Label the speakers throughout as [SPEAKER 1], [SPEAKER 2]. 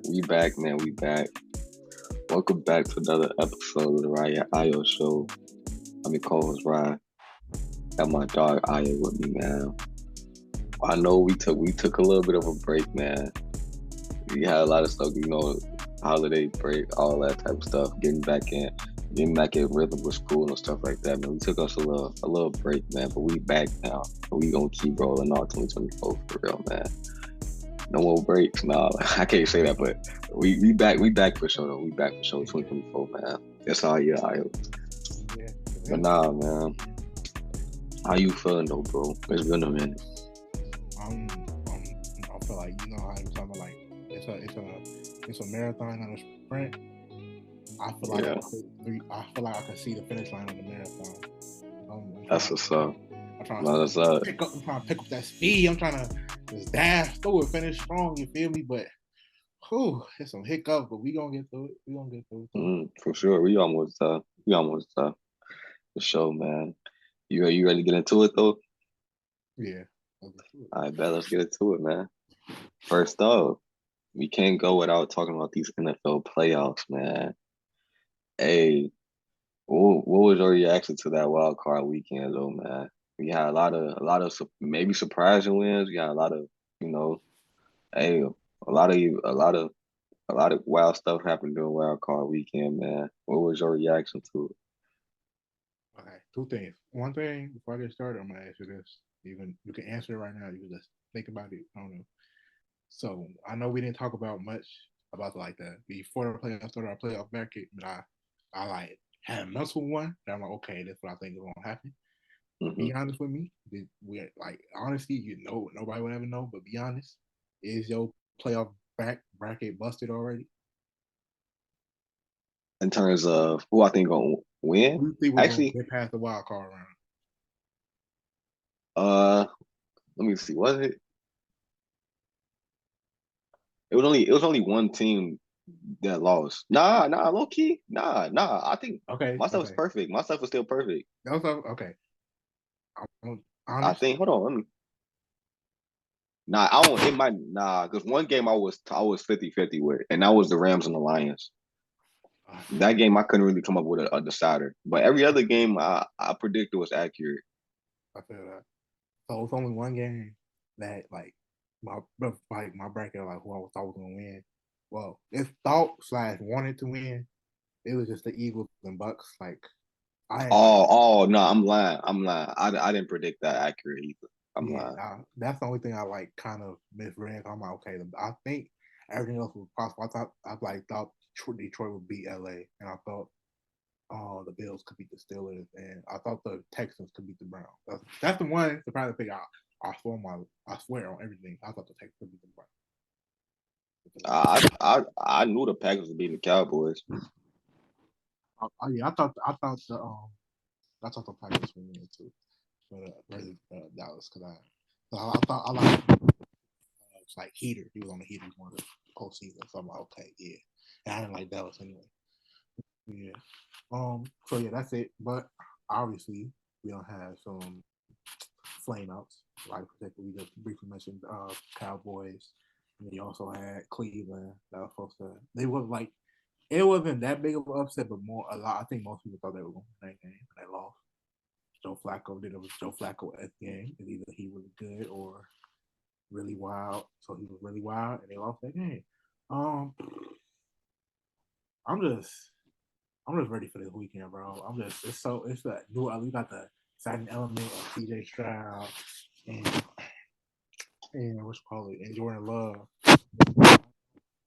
[SPEAKER 1] We back, man. We back. Welcome back to another episode of the Ryan Ayo Show. I'm your co-host Ryan. Got my dog Ayo with me, man. I know we took a little bit of a break, man. We had a lot of stuff, holiday break, all that type of stuff. Getting back in rhythm with school and stuff like that, man. We took us a little break, man. But we back now. We gonna keep rolling on 2024 for real, man. No more breaks. Nah, I can't say that, but we back for sure though. We back for sure 2024, man. That's all yeah, I
[SPEAKER 2] Yeah,
[SPEAKER 1] but
[SPEAKER 2] yeah.
[SPEAKER 1] nah, man. How you feeling though, bro? It's been a minute.
[SPEAKER 2] Um, um, I feel like how you talking about like it's a marathon and a sprint. I feel like
[SPEAKER 1] Yeah,
[SPEAKER 2] I feel like I can see the finish line of the marathon. I'm
[SPEAKER 1] that's
[SPEAKER 2] trying
[SPEAKER 1] what's up.
[SPEAKER 2] I'm trying
[SPEAKER 1] No, that's up.
[SPEAKER 2] I'm trying to pick up that speed. I'm trying to just dash through it, finish strong. You feel me? But it's some hiccups, but we gonna get through it. We gonna get through it though.
[SPEAKER 1] For sure. We almost for sure, man. You ready to get into it though?
[SPEAKER 2] Yeah. Okay, cool.
[SPEAKER 1] I bet let's get into it, man. First off, we can't go without talking about these NFL playoffs, man. Hey, what was your reaction to that wild card weekend, though, man? We had maybe surprising wins. We had a lot of, you know, hey, a lot of wild stuff happened during wild card weekend, man. What was your reaction to it?
[SPEAKER 2] Okay, two things. One thing before I get started, I'm gonna ask you this. You can answer it right now. You can just think about it. I don't know. So I know we didn't talk about much about like that before the playoff started. Our playoff bracket, but I like had a mental one that I'm like, okay, that's what I think is gonna happen.
[SPEAKER 1] Hmm.
[SPEAKER 2] Be honest with me. We like honestly, nobody would ever know, but be honest. Is your playoff bracket busted already?
[SPEAKER 1] In terms of who I think gonna win,
[SPEAKER 2] Who do you think was gonna
[SPEAKER 1] actually,
[SPEAKER 2] get past the wild card round?
[SPEAKER 1] uh, let me see. Was it? It was only one team that lost. Nah, low key, nah. I think
[SPEAKER 2] Okay,
[SPEAKER 1] my stuff was
[SPEAKER 2] okay.
[SPEAKER 1] perfect. My stuff was still perfect.
[SPEAKER 2] That was okay. I'm
[SPEAKER 1] I
[SPEAKER 2] honest.
[SPEAKER 1] think. Hold on, let me. Nah, I don't. It might because one game I was 50-50 with, and that was the Rams and the Lions.
[SPEAKER 2] Uh,
[SPEAKER 1] That game I couldn't really come up with a decider, but every other game I predicted was accurate.
[SPEAKER 2] I feel that. So it's only one game that my my bracket like who I thought was gonna win. Well, it's thought slash wanted to win. It was just the Eagles and Bucks. Like I ain't like
[SPEAKER 1] Oh no, I'm lying. I'm lying. I didn't predict that accurate either. I'm
[SPEAKER 2] yeah.
[SPEAKER 1] lying.
[SPEAKER 2] That's the only thing I like kind of misread. I'm like okay. I think everything else was possible. I thought Detroit would beat LA, and I thought the Bills could beat the Steelers, and I thought the Texans could beat the Browns. That's the one surprising thing. I swear on everything. I thought the Texans could beat the
[SPEAKER 1] I knew the Packers would beat the Cowboys.
[SPEAKER 2] Browns. Yeah, I thought the Packers would win too, but versus Dallas because I thought I like it's like Heater. He was on the Heater one of the postseason, so I'm like okay, yeah. And I didn't like Dallas anyway. Yeah. So yeah, that's it. But obviously, we don't have some flameouts. Like particularly, we just briefly mentioned Cowboys. And you also had Cleveland that was supposed to. They was like it wasn't that big of an upset, but more a lot. I think most people thought they were going to win that game, and they lost. Joe Flacco did it was Joe Flacco at the game. And either he was good or really wild. So he was really wild, and they lost that game. Um, I'm just I'm just ready for this weekend, bro. It's a new. We got the exciting element of CJ Stroud and what's called it and Jordan Love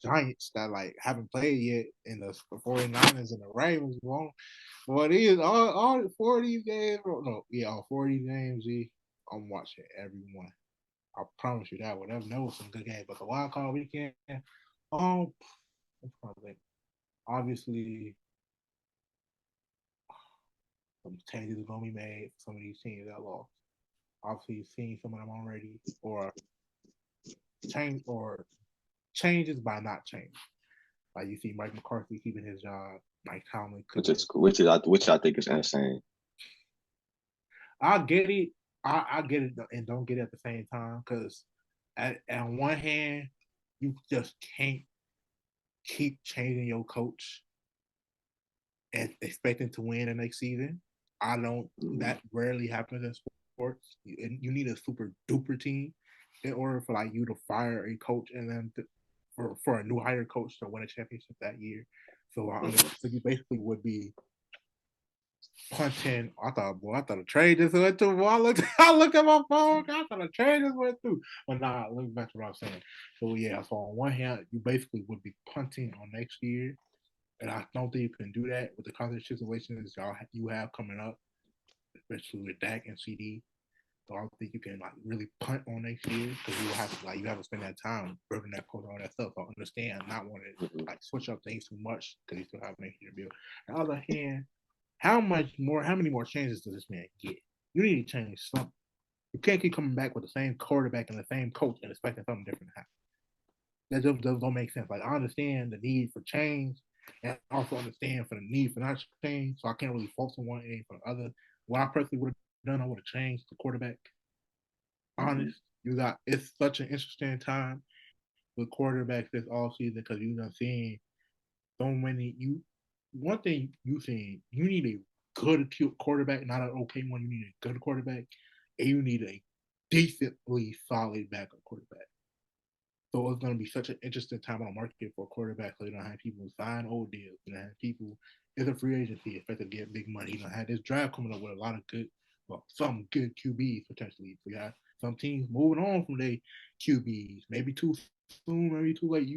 [SPEAKER 2] Giants that like haven't played yet in the 49ers and the Ravens won't. But it is all four of these games. No, yeah, all four of these games. I'm watching every one. I promise you that. Whatever, that was some good games. But the wild card weekend, um, obviously some changes are gonna be made for some of these teams that lost. Obviously, you've seen some of them already, or or changes by not change. Like you see Mike McCarthy keeping his job, Mike Tomlin
[SPEAKER 1] which
[SPEAKER 2] keeping
[SPEAKER 1] is
[SPEAKER 2] his.
[SPEAKER 1] which I think is insane.
[SPEAKER 2] I get it. I get it and don't get it at the same time because on one hand, you just can't. keep changing your coach and expecting to win the next season. I don't. That rarely happens in sports. You need a super duper team in order for like you to fire a coach and then for a new hire coach to win a championship that year. So so you basically would be punching. I thought a trade just went through. I looked at my phone. I thought a trade just went through. But nah, look back to what I was saying. So yeah, so on one hand, you basically would be punting on next year, and I don't think you can do that with the contract situations you have coming up, especially with Dak and CD. So I don't think you can like really punt on next year because you have to spend that time building that culture, all that stuff. So I understand not wanting to like switch up things too much because you still have next year to build. On the other hand, how many more chances does this man get? You need to change something. You can't keep coming back with the same quarterback and the same coach and expecting something different to happen. That just don't make sense. Like I understand the need for change, and I also understand for the need for not change. So I can't really fault one and for the other. What I personally would have done, I would have changed the quarterback. Honest, it's such an interesting time with quarterbacks this all season because you've done seeing so many. One thing you seen, you need a good quarterback, not an okay one. You need a good quarterback, and you need a decently solid backup quarterback. So it's going to be such an interesting time on the market for a quarterback. So you don't have people sign old deals. You don't have people. It's a free agency, expect to get big money. You don't have this draft coming up with a lot of some good QBs potentially. So you have some teams moving on from their QBs, maybe too soon, maybe too late.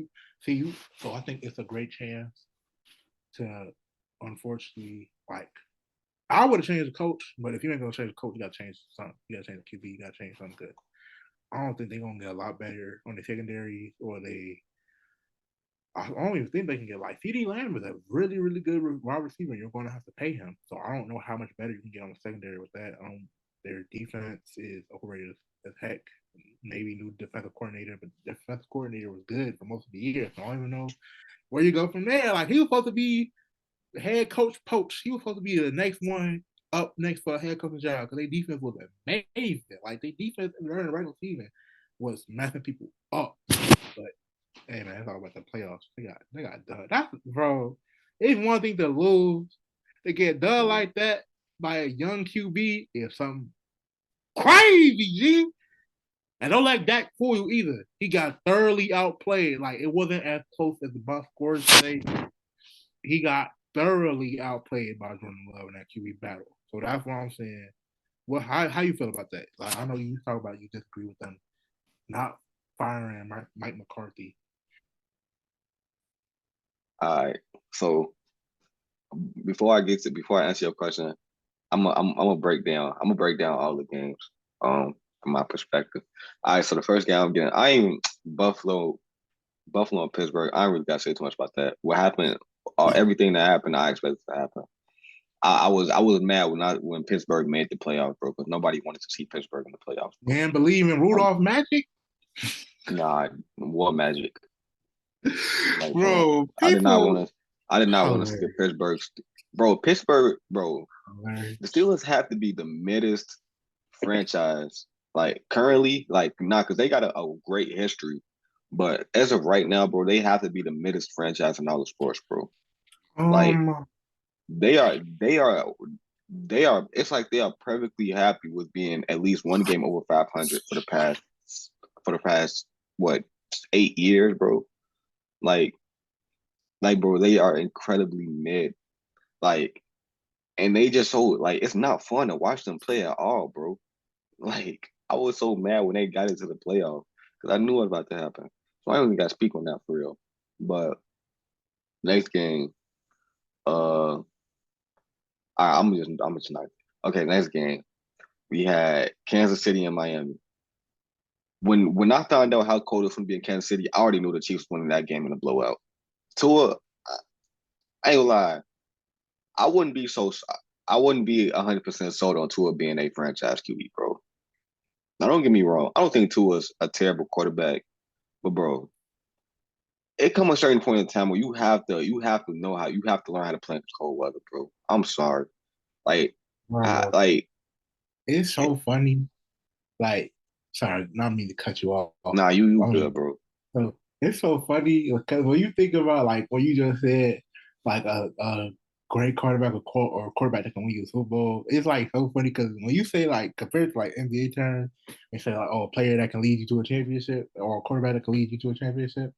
[SPEAKER 2] So I think it's a great chance to, unfortunately, like I would have changed the coach, but if you ain't gonna change the coach, you gotta change something. You gotta change the QB. You gotta change something good. I don't think they're gonna get a lot better on the secondary, or they. I don't even think they can get like CD Lamb is a really, really good wide receiver. You're going to have to pay him, so I don't know how much better you can get on the secondary with that. Their defense is overrated as heck. Maybe new defensive coordinator, but the defensive coordinator was good for most of the year. So I don't even know where you go from there. Like he was supposed to be head coach Poach. He was supposed to be the next one up next for a head coaching job because their defense was amazing. Like their defense during the regular season was messing people up. But hey man, it's all about the playoffs. They got done. That's bro. It's one thing to lose. They get done like that by a young QB is something crazy, G. And don't let Dak fool you either. He got thoroughly outplayed. Like it wasn't as close as the box scores today. He got thoroughly outplayed by Jordan Love in that QB battle. So that's what I'm saying. How you feel about that? Like I know you talk about you disagree with them not firing Mike McCarthy.
[SPEAKER 1] All right. So before I answer your question, I'm gonna break down. I'm gonna break down all the games. From my perspective. All right. So the first game I'm getting, I ain't Buffalo and Pittsburgh. I don't really got to say too much about that. What happened? Everything that happened, I expected to happen. I was mad when Pittsburgh made the playoffs, bro, because nobody wanted to see Pittsburgh in the playoffs. Bro.
[SPEAKER 2] Man, believe in Rudolph Magic?
[SPEAKER 1] Nah, what magic? Like,
[SPEAKER 2] bro,
[SPEAKER 1] I did not
[SPEAKER 2] people.
[SPEAKER 1] want to. I did not want to see the Pittsburgh, bro. Pittsburgh, bro. The Steelers have to be the middest franchise, like currently, like not because they got a great history, but as of right now, bro, they have to be the middest franchise in all the sports, bro. Like
[SPEAKER 2] Um,
[SPEAKER 1] they are, they are, they are. It's like they are perfectly happy with being at least one game over 500 for the past what 8 years, bro. Like, bro, they are incredibly mid. Like, and they just so like it's not fun to watch them play at all, bro. Like, I was so mad when they got into the playoff because I knew what was about to happen. So I only got to speak on that for real. But next game, I'm just not. Okay, next game we had Kansas City and Miami. When I found out how cold it was going to be in Kansas City, I already knew the Chiefs winning that game in a blowout. Tua, I ain't gonna lie, I wouldn't be so. I wouldn't be 100% sold on Tua being a franchise QB, bro. Now, don't get me wrong. I don't think Tua's a terrible quarterback, but bro, it comes a certain point in time where you have to learn how to play in cold weather, bro. I'm sorry. Like,
[SPEAKER 2] bro,
[SPEAKER 1] like,
[SPEAKER 2] it's so funny. Like, sorry, not mean to cut you off.
[SPEAKER 1] nah, you
[SPEAKER 2] I mean,
[SPEAKER 1] good, bro.
[SPEAKER 2] so It's so funny because when you think about like what you just said, like a great quarterback or quarterback that can win you a Super Bowl, it's like so funny because when you say like compared to like NBA terms, and say like a player that can lead you to a championship or a quarterback that can lead you to a championship,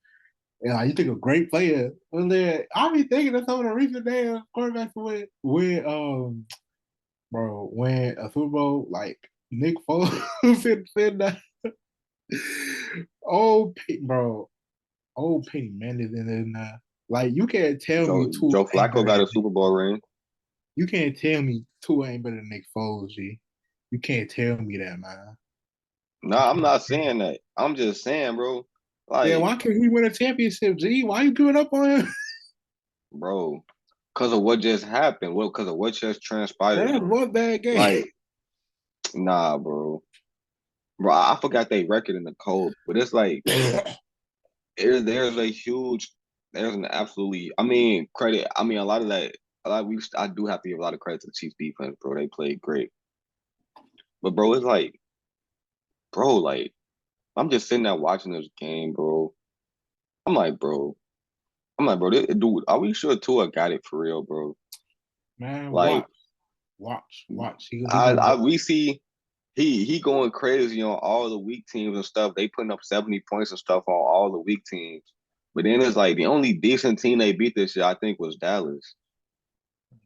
[SPEAKER 2] and like you think a great player. Well, then I be thinking of some of the recent damn quarterbacks when a Super Bowl like Nick Foles in the old bro. Old Penny Mendes in there. Like you can't tell me two
[SPEAKER 1] Joe
[SPEAKER 2] ain't
[SPEAKER 1] Flacco
[SPEAKER 2] better
[SPEAKER 1] got
[SPEAKER 2] than
[SPEAKER 1] a Super Bowl ring.
[SPEAKER 2] you can't tell me two ain't better than Nick Foles, G. You can't tell me that, man.
[SPEAKER 1] No,
[SPEAKER 2] You
[SPEAKER 1] I'm
[SPEAKER 2] can't.
[SPEAKER 1] not saying that. I'm just saying, bro.
[SPEAKER 2] Yeah,
[SPEAKER 1] Like,
[SPEAKER 2] why can't he win a championship, G? Why you giving up on him?
[SPEAKER 1] bro, because of what just happened. Well, because of what just transpired,
[SPEAKER 2] That's
[SPEAKER 1] bro.
[SPEAKER 2] one bad game.
[SPEAKER 1] Like, nah, bro. Bro, I forgot they record in the code, but it's like there's a huge, there's an absolutely. I mean, credit. I mean, a lot of that. A lot we I do have to give a lot of credit to the Chiefs defense, bro. They played great, but bro, it's like, bro, like I'm just sitting there watching this game, bro. I'm like, bro. I'm like, bro, dude, are we sure Tua got it for real, bro?
[SPEAKER 2] Man,
[SPEAKER 1] Like,
[SPEAKER 2] watch. He gonna go.
[SPEAKER 1] we see he going crazy on all the weak teams and stuff. They putting up 70 points and stuff on all the weak teams. But then it's like the only decent team they beat this year, I think, was Dallas.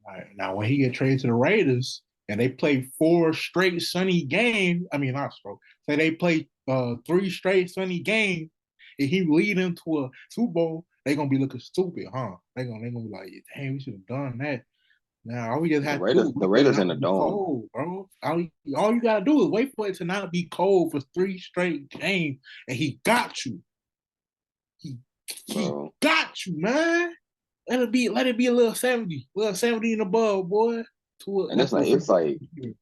[SPEAKER 2] Right. Now when he get traded to the Raiders and they play four straight sunny games, I mean not so say they play three straight sunny games and he lead them to a Super Bowl, they gonna be looking stupid, huh? They gonna be like, damn, we should have done that. Now all we just have to do is
[SPEAKER 1] The
[SPEAKER 2] wait for it
[SPEAKER 1] Raiders
[SPEAKER 2] not
[SPEAKER 1] in
[SPEAKER 2] to
[SPEAKER 1] the
[SPEAKER 2] be
[SPEAKER 1] dome,
[SPEAKER 2] cold, bro. All you gotta do is wait for it to not be cold for three straight games, and he got you. He he
[SPEAKER 1] bro.
[SPEAKER 2] got you, man. Let it be a little 70 and above, boy.
[SPEAKER 1] And
[SPEAKER 2] That's what Super
[SPEAKER 1] it's
[SPEAKER 2] Bowl
[SPEAKER 1] like,
[SPEAKER 2] is.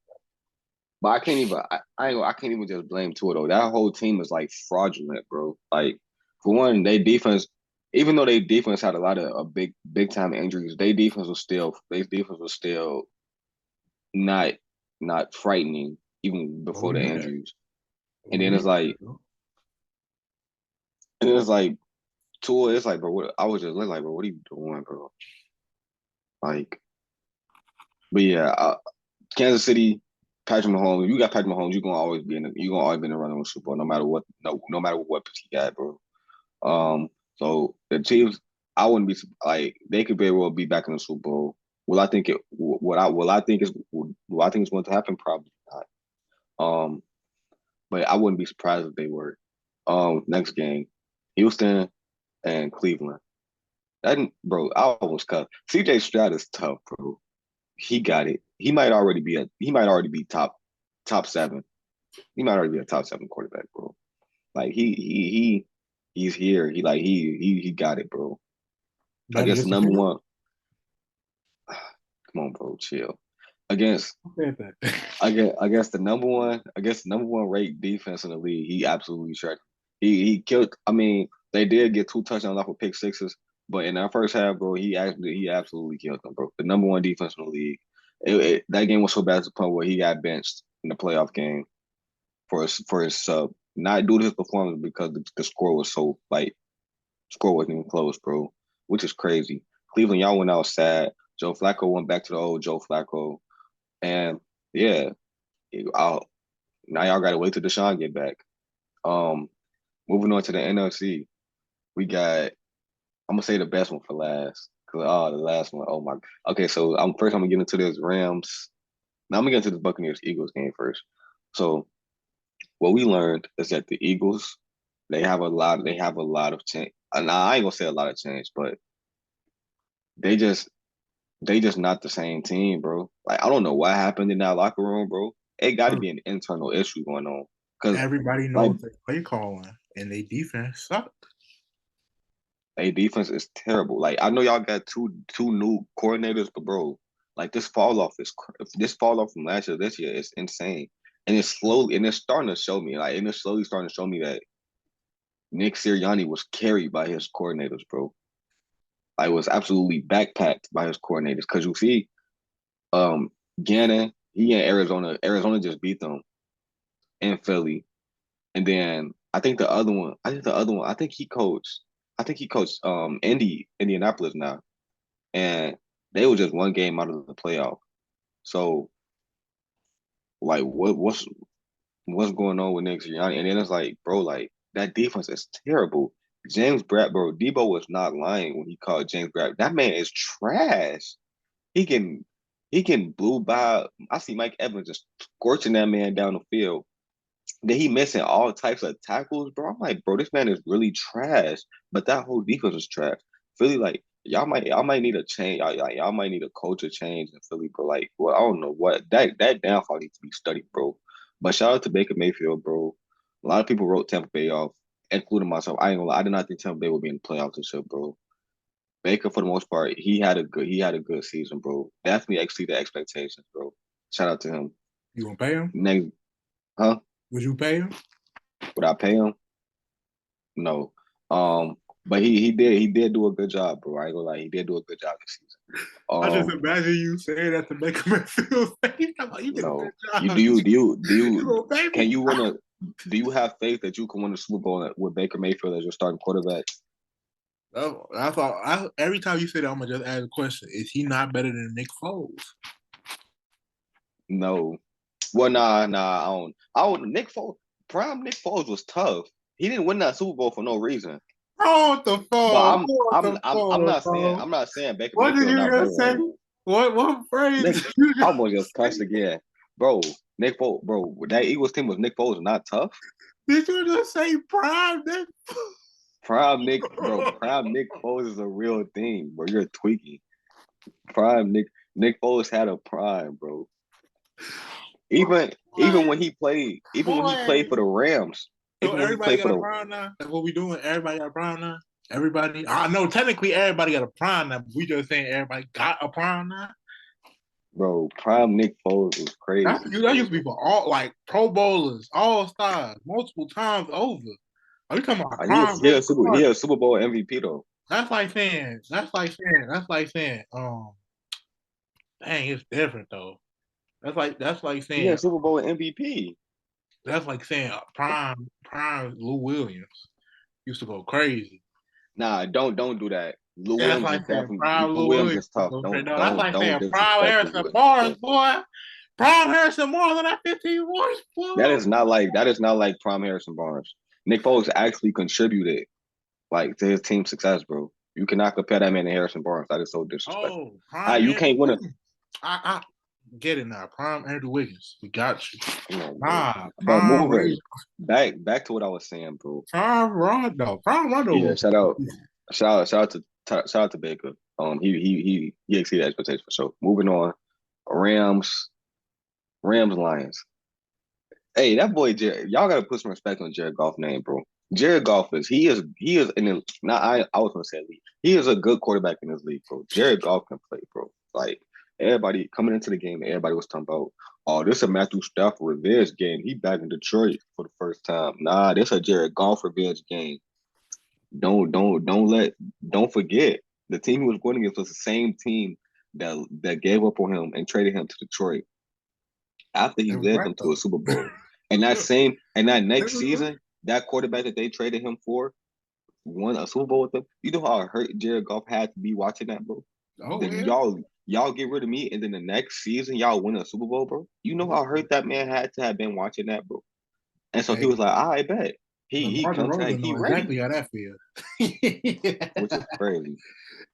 [SPEAKER 1] but I can't even I can't even just blame Tua though. That whole team is like fraudulent, bro. Like for one, they defense, even though they defense had a lot of big time injuries, they defense was still not not frightening even
[SPEAKER 2] But
[SPEAKER 1] before
[SPEAKER 2] we
[SPEAKER 1] the
[SPEAKER 2] knew that.
[SPEAKER 1] injuries. And
[SPEAKER 2] We
[SPEAKER 1] then
[SPEAKER 2] knew
[SPEAKER 1] it's
[SPEAKER 2] that,
[SPEAKER 1] like,
[SPEAKER 2] bro.
[SPEAKER 1] and it's like Tua. It's like, bro, I was just looking like, bro, what are you doing, bro? Like, but yeah, Kansas City, Patrick Mahomes. You got Patrick Mahomes, you gonna always be in the running with Super Bowl, no matter what, no matter what he got, bro. So the Chiefs, I wouldn't be like they could very well be back in the Super Bowl. Will I think it? What I think is what I think is going to happen? Probably not. Um, but I wouldn't be surprised if they were. Next game, Houston and Cleveland. That bro, I almost cut. CJ Stroud is tough, bro. He got it. He might already be top seven. He might already be a top seven quarterback, bro. Like he's here. He got it, bro. I
[SPEAKER 2] That
[SPEAKER 1] guess the
[SPEAKER 2] against the
[SPEAKER 1] number
[SPEAKER 2] Patriots?
[SPEAKER 1] one. Come on, bro, chill. Against
[SPEAKER 2] Who said that?
[SPEAKER 1] I guess the number one rate defense in the league. He absolutely shredded. He killed. I mean, they did get two touchdowns off of pick sixes, but in that first half, bro, he absolutely killed them, bro. The number one defense in the league. That game was so bad to the point where he got benched in the playoff game for his sub, not due to his performance because the score was so like score wasn't even close, bro, which is crazy. Cleveland, y'all went out sad. Joe Flacco went back to the old Joe Flacco, and yeah, I'll, now y'all got to wait till Deshaun get back. Um, moving on to the NFC, we got. I'm gonna say the best one for last. Cause the last one, oh my. Okay, so I'm gonna get into this Rams. Now I'm gonna get into the Buccaneers Eagles game first. So what we learned is that the Eagles, they have a lot of change. Nah, I ain't gonna say a lot of change, but they just they just not the same team, bro. Like I don't know what happened in that locker room, bro. It got to be an internal issue going on because
[SPEAKER 2] Everybody
[SPEAKER 1] like
[SPEAKER 2] knows they play calling and they defense suck.
[SPEAKER 1] a defense is terrible. Like I know y'all got two new coordinators, but bro, like this fall off from last year this year is insane, and it's starting to show me it's slowly starting to show me that Nick Sirianni was carried by his coordinators, bro. I was absolutely backpacked by his coordinators because you see, Gannon, he in Arizona. Arizona just beat them in Philly, and then I think the other one. I think he coached. I think he coached Indianapolis now, and they were just one game out of the playoff. So like, what's going on with Nick Sirianni? And then it's like, bro, like that defense is terrible. James Brad, bro, Debo was not lying when he called James Brad. That man is trash. He can he can blue by. I see Mike Evans just scorching that man down the field. Then he missing all types of tackles, bro. I'm like, bro, this man is really trash. But that whole defense is trash. Philly, like, y'all might need a change. Y'all might need a culture change in Philly, bro. Like, well, I don't know what that downfall needs to be studied, bro. But shout out to Baker Mayfield, bro. A lot of people wrote Tampa Bay off, including myself. I ain't gonna lie, I did not think Tampa Bay would be in the playoffs this year, bro. Baker, for the most part, he had a good season, bro. Definitely exceeded expectations, bro. Shout out to him.
[SPEAKER 2] You gonna pay him?
[SPEAKER 1] Next, huh?
[SPEAKER 2] Would you pay him?
[SPEAKER 1] Would I pay him? No. But he did do a good job, bro. I ain't gonna lie, he did do a good job this season.
[SPEAKER 2] I just imagine you saying that to make him feel safe. Like, you did a
[SPEAKER 1] No.
[SPEAKER 2] good job.
[SPEAKER 1] You can you win a do you have faith that you can win a Super Bowl with Baker Mayfield as your starting quarterback?
[SPEAKER 2] I thought every time you say that, I'm gonna just ask a question: is he not better than Nick Foles?
[SPEAKER 1] No. Well, nah. I don't. Nick Foles was tough. He didn't win that Super Bowl for no reason.
[SPEAKER 2] Oh, what the
[SPEAKER 1] But
[SPEAKER 2] fuck?
[SPEAKER 1] I'm not saying Baker
[SPEAKER 2] What did
[SPEAKER 1] Mayfield
[SPEAKER 2] you
[SPEAKER 1] not
[SPEAKER 2] just say?
[SPEAKER 1] better.
[SPEAKER 2] What phrase?
[SPEAKER 1] Nick, I almost just cussed again, bro. Nick Foles, bro. That Eagles team was Nick Foles not tough.
[SPEAKER 2] Did you just say prime Nick?
[SPEAKER 1] Prime Nick Foles is a real thing, bro. You're tweaking. Nick Foles had a prime, bro. Even when he played, even when he played for the Rams,
[SPEAKER 2] So
[SPEAKER 1] even when he
[SPEAKER 2] everybody
[SPEAKER 1] played
[SPEAKER 2] got
[SPEAKER 1] for
[SPEAKER 2] a
[SPEAKER 1] the
[SPEAKER 2] prime now? That's what we doing? Everybody got a prime now? Everybody? I know technically everybody got a prime now, but we just saying everybody got a prime now.
[SPEAKER 1] bro, prime Nick Foles was crazy.
[SPEAKER 2] That used to be for all like Pro Bowlers, All Stars, multiple times over. Are you talking about prime?
[SPEAKER 1] He a Super Bowl MVP though.
[SPEAKER 2] That's like saying, dang, it's different though. That's like
[SPEAKER 1] He a
[SPEAKER 2] saying,
[SPEAKER 1] Super Bowl MVP.
[SPEAKER 2] that's like saying prime Lou Williams used to go crazy.
[SPEAKER 1] Nah, don't do that.
[SPEAKER 2] That's like saying prime
[SPEAKER 1] Lou
[SPEAKER 2] Lou
[SPEAKER 1] Williams
[SPEAKER 2] Williams.
[SPEAKER 1] is tough.
[SPEAKER 2] No, that's like
[SPEAKER 1] Don't
[SPEAKER 2] saying prime
[SPEAKER 1] disrespect Lou
[SPEAKER 2] Harrison
[SPEAKER 1] Williams,
[SPEAKER 2] Barnes,
[SPEAKER 1] bro.
[SPEAKER 2] boy. Prime Harrison Barnes on that 15 points, boy.
[SPEAKER 1] That is not like prime Harrison Barnes. Nick Foles actually contributed like to his team's success, bro. You cannot compare that man to Harrison Barnes. That is so disrespectful.
[SPEAKER 2] Oh, prime
[SPEAKER 1] You
[SPEAKER 2] Andrew
[SPEAKER 1] can't win it.
[SPEAKER 2] Wiggins. I get it now. Prime Andrew Wiggins. We got you.
[SPEAKER 1] Nah, but
[SPEAKER 2] prime
[SPEAKER 1] moving back to what I was saying, bro.
[SPEAKER 2] Prime Rondo. Prime Rondo.
[SPEAKER 1] Yeah, shout out to Baker. He exceeded expectations for sure. Moving on, Rams Lions. Hey, that boy Jared, y'all gotta put some respect on Jared Goff's name, bro. Jared Goff he is in the not I was gonna say league. He is a good quarterback in this league, bro. Jared Goff can play, bro. Like everybody coming into the game, everybody was talking about, oh, this is a Matthew Stafford revenge game. He back in Detroit for the first time. Nah, this a Jared Goff revenge game. Don't forget the team he was going against was the same team that gave up on him and traded him to Detroit after he led them to a Super Bowl. And that next season, that quarterback that they traded him for won a Super Bowl with them. You know how hurt Jared Goff had to be watching that, bro?
[SPEAKER 2] Oh,
[SPEAKER 1] then y'all get rid of me, and then the next season y'all win a Super Bowl, bro. You know how hurt that man had to have been watching that, bro. And so he was like, I bet. He comes back, he ready.
[SPEAKER 2] Exactly how that feels.
[SPEAKER 1] Which is crazy.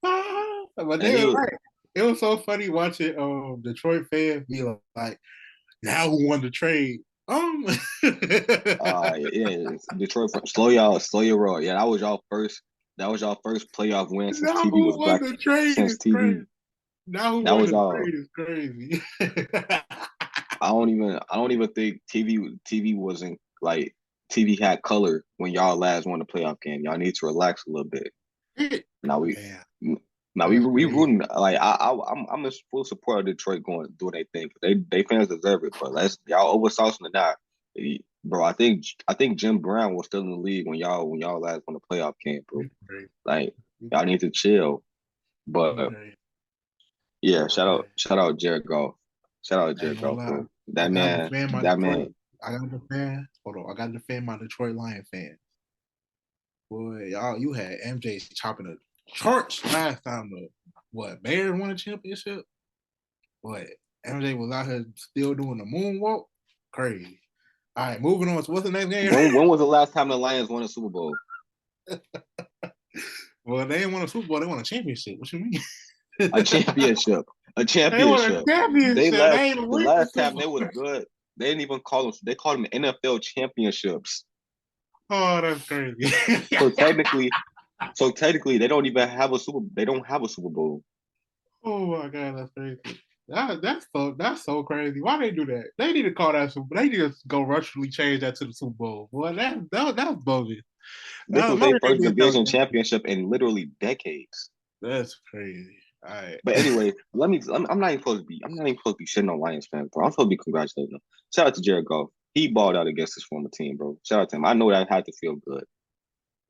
[SPEAKER 2] But they were right. It was so funny watching Detroit fans be like, now who won the trade?
[SPEAKER 1] Yeah, Detroit. Slow your roll. Yeah, that was y'all first playoff win since
[SPEAKER 2] now
[SPEAKER 1] TV was back. Since TV.
[SPEAKER 2] Crazy. Now who won the trade is crazy.
[SPEAKER 1] I don't even think TV wasn't like TV had color when y'all last won the playoff game. Y'all need to relax a little bit. Now we rooting like I'm a full support of Detroit going do what they think. They fans deserve it, but y'all oversaucing it now. Bro, I think Jim Brown was still in the league when y'all last won the playoff game, bro. Like y'all need to chill. But yeah, shout out Jared Goff. Shout out Jared Goff, bro. That man.
[SPEAKER 2] I got to defend. Hold on, I got to defend my Detroit Lion fans. Boy, y'all, you had MJ chopping the charts last time the Bears won a championship. Boy, MJ was out here still doing the moonwalk. Crazy. All right, moving on. So what's the next game?
[SPEAKER 1] When was the last time the Lions won a Super Bowl?
[SPEAKER 2] Well, they didn't win a Super Bowl. They won a championship. What you mean?
[SPEAKER 1] A championship. A
[SPEAKER 2] They won a
[SPEAKER 1] championship.
[SPEAKER 2] championship. They ain't
[SPEAKER 1] The
[SPEAKER 2] win the
[SPEAKER 1] last time
[SPEAKER 2] Super
[SPEAKER 1] they was
[SPEAKER 2] Bowl.
[SPEAKER 1] good. They didn't even call them. They called them NFL championships.
[SPEAKER 2] Oh, that's crazy.
[SPEAKER 1] So technically, they don't even have a Super. They don't have a Super Bowl.
[SPEAKER 2] Oh my god, that's crazy. That's so crazy. Why they do that? They need to call that Super. They need to go rushly change that to the Super Bowl. Boy, that's bogus.
[SPEAKER 1] This was their first division championship in literally decades.
[SPEAKER 2] That's crazy. All right.
[SPEAKER 1] But anyway, I'm not even supposed to be. I'm not even supposed to be shitting on Lions fans, bro. I'm supposed to be congratulating them. Shout out to Jared Goff. He balled out against his former team, bro. Shout out to him. I know that had to feel good.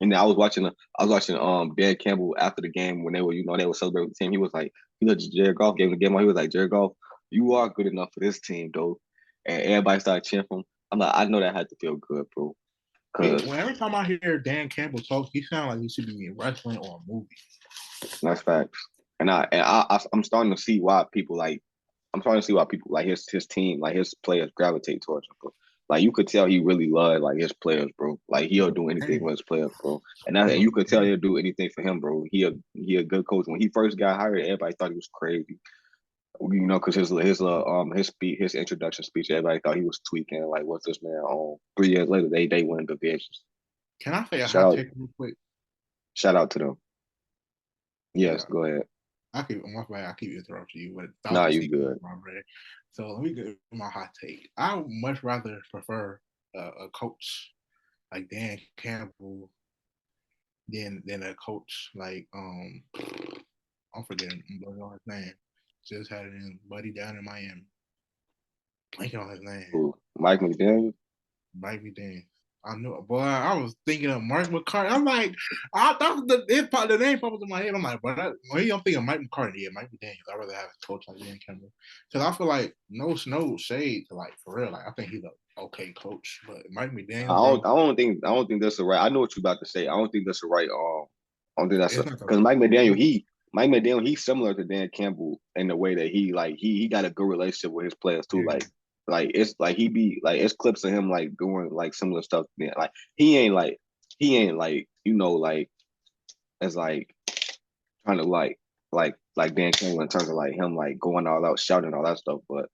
[SPEAKER 1] And then I was watching Dan Campbell after the game when they were celebrating the team. He was like, he looked at Jared Goff, gave him the game on. He was like, Jared Goff, you are good enough for this team, though. And everybody started cheering for him. I'm like, I know that had to feel good, bro.
[SPEAKER 2] Every time I hear Dan Campbell talk, he sounds like he should be in wrestling or a movie.
[SPEAKER 1] That's facts. And I'm starting to see why people like. I'm starting to see why people like his team, like his players gravitate towards him, bro. Like you could tell he really loved like his players, bro. Like he'll do anything for his players, bro. And you could tell he'll do anything for him, bro. He a good coach. When he first got hired, everybody thought he was crazy. You know, because his introduction speech, everybody thought he was tweaking. Like, what's this man on? 3 years later, they win divisions.
[SPEAKER 2] Can I say a hot take real quick?
[SPEAKER 1] Shout out to them. Yes, go ahead.
[SPEAKER 2] I keep interrupting you, but
[SPEAKER 1] nah, you good.
[SPEAKER 2] So let me get my hot take. I would much rather prefer a coach like Dan Campbell than a coach like I'm forgetting his name. Just had it in Buddy down in Miami. Blanking on his name.
[SPEAKER 1] Ooh, Mike McDaniel.
[SPEAKER 2] Mike McDaniel. I knew it, boy. I was thinking of Mark McCarthy. I'm like, I thought the name popped in my head. I'm like, but I'm thinking Mike McCarthy. Yeah, Mike McDaniel. I'd rather have a coach like Dan Campbell because I feel like no shade to like for real. Like I think he's a okay coach, but Mike McDaniel.
[SPEAKER 1] I don't think that's the right. I know what you're about to say. I don't think that's the right. I don't think that's because Mike McDaniel. He's similar to Dan Campbell in the way that he got a good relationship with his players too. Yeah. Like it's like he be like it's clips of him like doing like similar stuff. Like he ain't like like as like trying to like Dan Campbell in terms of like him like going all out shouting all that stuff. But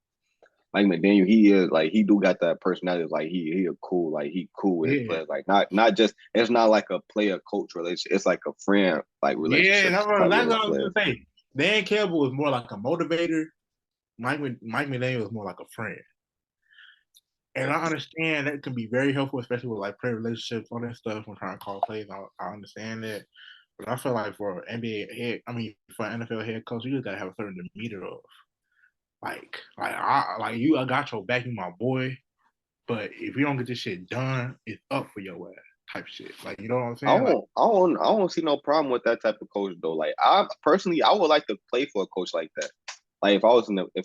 [SPEAKER 1] Mike McDaniel, he is like he do got that personality. Like he a cool with his players. Like not just it's not like a player coach relationship. It's like a friend like relationship.
[SPEAKER 2] Yeah, that's what I was gonna say. Dan Campbell was more like a motivator. Mike McDaniel was more like a friend. And I understand that can be very helpful, especially with like player relationships, all that stuff. When trying to call plays, I understand that. But I feel like for for an NFL head coach, you just gotta have a certain demeanor of I got your back, you my boy. But if you don't get this shit done, it's up for your ass type shit. Like you know what I'm saying?
[SPEAKER 1] I don't see no problem with that type of coach though. Like I would like to play for a coach like that. Like if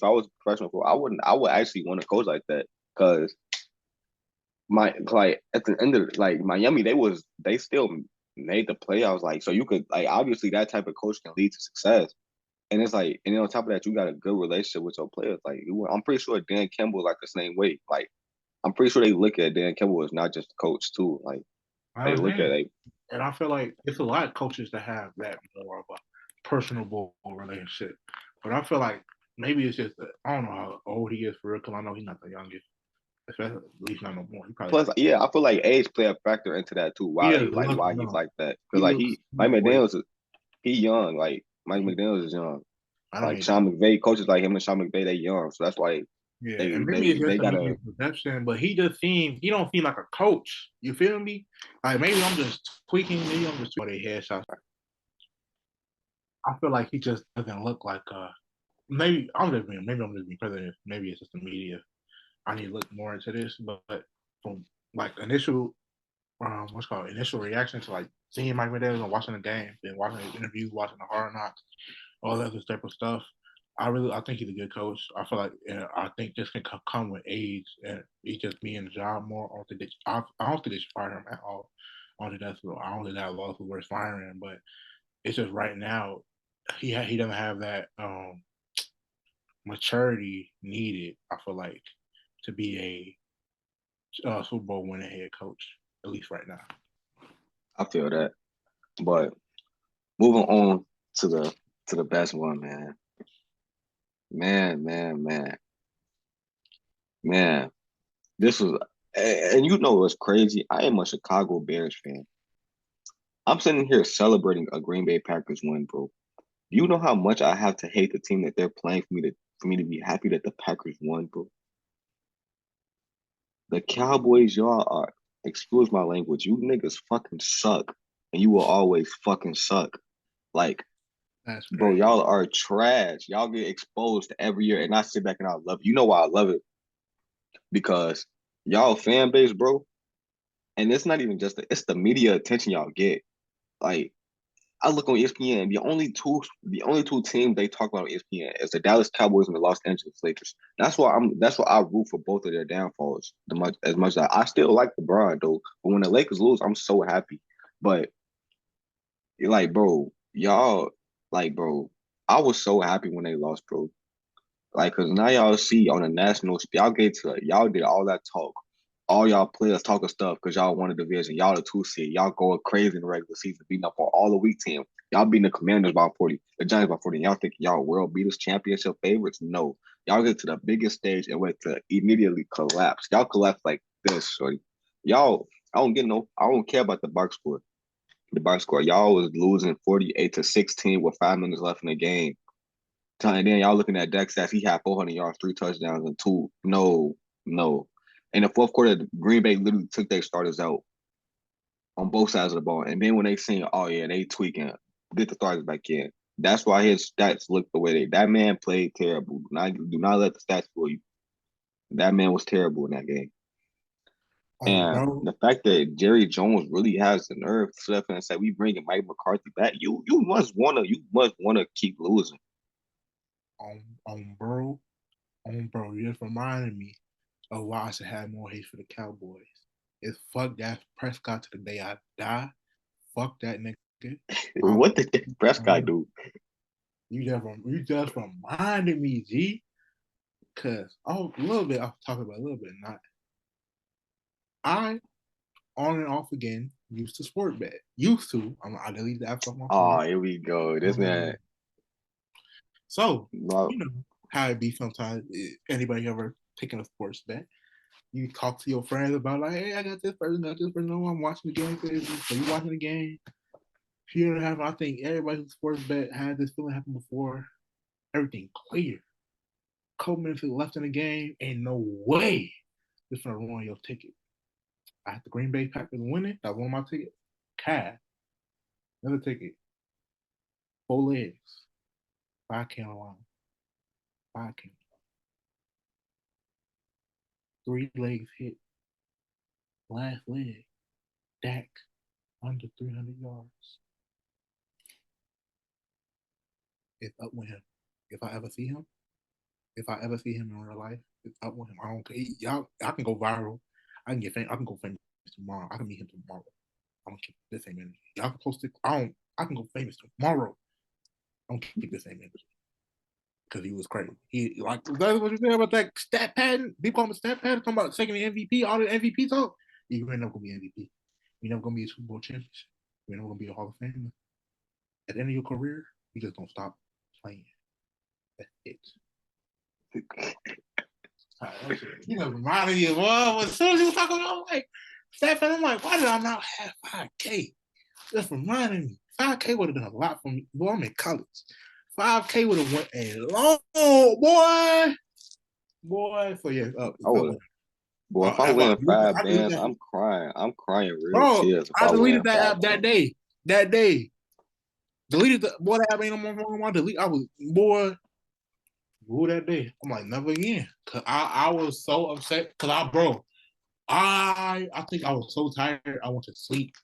[SPEAKER 1] I was professional, I would actually want a coach like that because at the end of like Miami, they still made the playoffs. Like so you could like obviously that type of coach can lead to success. And it's like, and then on top of that, you got a good relationship with your players. Like, I'm pretty sure Dan Campbell like the same way. Like, I'm pretty sure they look at Dan Campbell as not just a coach too. Like, they look at it.
[SPEAKER 2] And I feel like it's a lot of coaches that have that more of a personable relationship. But I feel like maybe it's just I don't know how old he is for real. Because I know he's not the youngest. Especially, at least not no more.
[SPEAKER 1] Plus, yeah, I feel like age play a factor into that too. Why he's like that? Because like Mike McDaniel's, he young. Like Mike McDaniel's is young. Like Sean McVay, coaches like him and Sean McVay, they young, so that's why.
[SPEAKER 2] Yeah, and maybe it's just a perception, but he don't seem like a coach. You feel me? Like maybe I'm just tweaking. Maybe I'm just tweaking headshots. I feel like he just doesn't look like maybe I'm just being president. Maybe it's just the media. I need to look more into this, but from like initial initial reaction to like seeing Mike McDaniel and watching the game, then watching his interviews, watching the Hard Knocks, all that other type of stuff. I think he's a good coach. I feel like I think this can come with age and he just being the job more. I don't think they should fire him at all. I don't think that loss was worth firing, but it's just right now he doesn't have that maturity needed. I feel like to be a Super Bowl winning head coach, at least right now.
[SPEAKER 1] I feel that. But moving on to the best one, man. Man. This was, and you know what's crazy? I am a Chicago Bears fan. I'm sitting here celebrating a Green Bay Packers win, bro. You know how much I have to hate the team that they're playing for me to be happy that the Packers won, bro. The Cowboys, y'all are, excuse my language, you niggas fucking suck, and you will always fucking suck. Like,
[SPEAKER 2] That's
[SPEAKER 1] bro,
[SPEAKER 2] crazy.
[SPEAKER 1] y'all are trash. Y'all get exposed every year, and I sit back and I love it. You know why I love it? Because y'all fan base, bro, and it's not even just it's the media attention y'all get. Like I look on ESPN, the only two teams they talk about on ESPN is the Dallas Cowboys and the Los Angeles Lakers. That's why I root for both of their downfalls. As much as I still like LeBron though, but when the Lakers lose, I'm so happy. But like, bro, y'all bro, I was so happy when they lost, bro. Like, cause now y'all see on the national, y'all did all that talk. All y'all players talking stuff because y'all won the division. Y'all the 2 seed. Y'all going crazy in the regular season, beating up on all the weak team. Y'all beating the Commanders by 40, the Giants by 40. Y'all think y'all world beaters, championship favorites? No. Y'all get to the biggest stage and went to immediately collapse. Y'all collapse like this, shorty. Y'all, I don't care about the box score. The box score. Y'all was losing 48-16 with 5 minutes left in the game. And then y'all looking at Dak stats, he had 400 yards, 3 touchdowns, and two. No. In the fourth quarter, Green Bay literally took their starters out on both sides of the ball. And then when they seen, oh yeah, they tweaking, get the starters back in. That's why his stats look the way they. That man played terrible. Do not let the stats fool you. That man was terrible in that game. And
[SPEAKER 2] Bro,
[SPEAKER 1] the fact that Jerry Jones really has the nerve to sit up and say we bringing Mike McCarthy back, you must wanna keep losing.
[SPEAKER 2] on on bro, bro, you just reminded me of why I should have more hate for the Cowboys. It's fuck that Prescott to the day I die. Fuck that nigga. I
[SPEAKER 1] What did Dak Prescott
[SPEAKER 2] um,
[SPEAKER 1] do?
[SPEAKER 2] you just reminded me, G. Cause a little bit I'll talk about a little bit. Not I on and off again used to sport bet. Used to. I deleted the apps off my
[SPEAKER 1] Oh,
[SPEAKER 2] phone.
[SPEAKER 1] here we go. This man,
[SPEAKER 2] So
[SPEAKER 1] no,
[SPEAKER 2] you know how it be sometimes. Anybody ever taking a sports bet? You talk to your friends about like, hey, I got this person, Oh, I'm watching the game. So you watching the game? If you don't have, I think everybody who's sports bet had this feeling happen before. Everything clear. Couple minutes left in the game, ain't no way this gonna ruin your ticket. I had the Green Bay Packers winning. That was one of my tickets. Cash. Another ticket. 4 legs. 5K on the line. 5K. 3 legs hit. Last leg. Dak under 300 yards. It's up with him. If I ever see him, if I ever see him in real life, it's up with him. I don't care. Y'all, I can go viral. I can go famous tomorrow. I can meet him tomorrow. I'm gonna keep the same energy. Y'all can post it. I can go famous tomorrow. I'm gonna keep the same energy because he was crazy. He like that's what you said about that stat pattern. People call him stat pattern. Talking about second MVP, all the MVP talk. You're never gonna be MVP. You're never gonna be a Super Bowl champion. You're never gonna be a Hall of Famer. At the end of your career, you just don't stop playing. That's it. You know, reminded me of as soon as you were talking about, I'm like, Stephen, I'm like, why did I not have 5K? Just reminded me. 5K would have been a lot for me. Boy, I'm in college. 5K would have went a long boy. Boy, for your
[SPEAKER 1] I would, boy, if I
[SPEAKER 2] that's why
[SPEAKER 1] win five
[SPEAKER 2] I deleted
[SPEAKER 1] bands,
[SPEAKER 2] that.
[SPEAKER 1] I'm crying. I'm crying real
[SPEAKER 2] Bro,
[SPEAKER 1] tears if
[SPEAKER 2] I
[SPEAKER 1] I win
[SPEAKER 2] deleted that
[SPEAKER 1] five
[SPEAKER 2] app that
[SPEAKER 1] bands.
[SPEAKER 2] day. That day. Deleted the boy that app ain't no more. Delete. I was boy. Who that day? I'm like, never again. Cause I was so upset. Cause I think I was so tired. I went to sleep,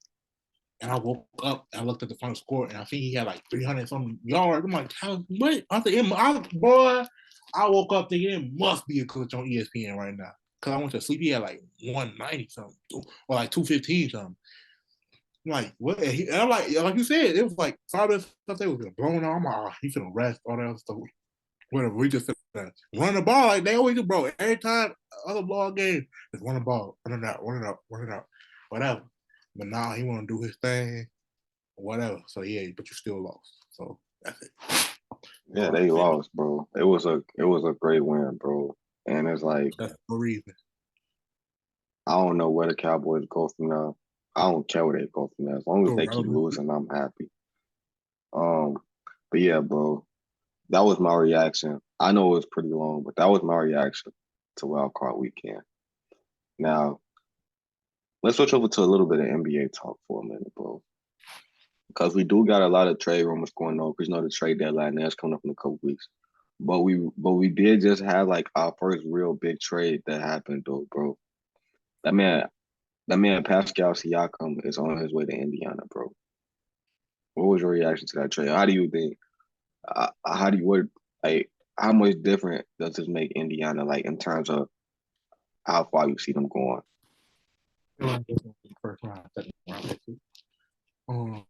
[SPEAKER 2] and I woke up. And I looked at the final score, and I think he had like 300 something yards. I'm like, what? I think, boy, I woke up thinking it must be a coach on ESPN right now. Cause I went to sleep. He had like 190 something, or like 215 something. I'm like, what? And I'm like you said, it was like all this stuff they was blown out. I'm like, oh, he's gonna rest all that other stuff. Whatever, we just run the ball like they always do, bro. Every time other ball game, just run the ball, run it out, run it out, run it out, whatever. But now he want to do his thing, whatever. So yeah, but you still lost. So that's it.
[SPEAKER 1] Yeah, they lost, bro. It was a great win, bro. And it's like
[SPEAKER 2] That's the reason.
[SPEAKER 1] I don't know where the Cowboys go from now. I don't care where they go from there. As long as
[SPEAKER 2] So
[SPEAKER 1] they keep losing, I'm happy. Um, but yeah, bro, that was my reaction. I know it was pretty long, but that was my reaction to Wild Card Weekend. Now, let's switch over to a little bit of NBA talk for a minute, bro. Because we do got a lot of trade rumors going on. Because you know the trade deadline that's coming up in a couple weeks. But we did just have like our first real big trade that happened though, bro. That man that man Pascal Siakam is on his way to Indiana, bro. What was your reaction to that trade? How do you think? How do you what like? How much different does this make Indiana like in terms of how far you see them going?
[SPEAKER 2] First round, second round. Um,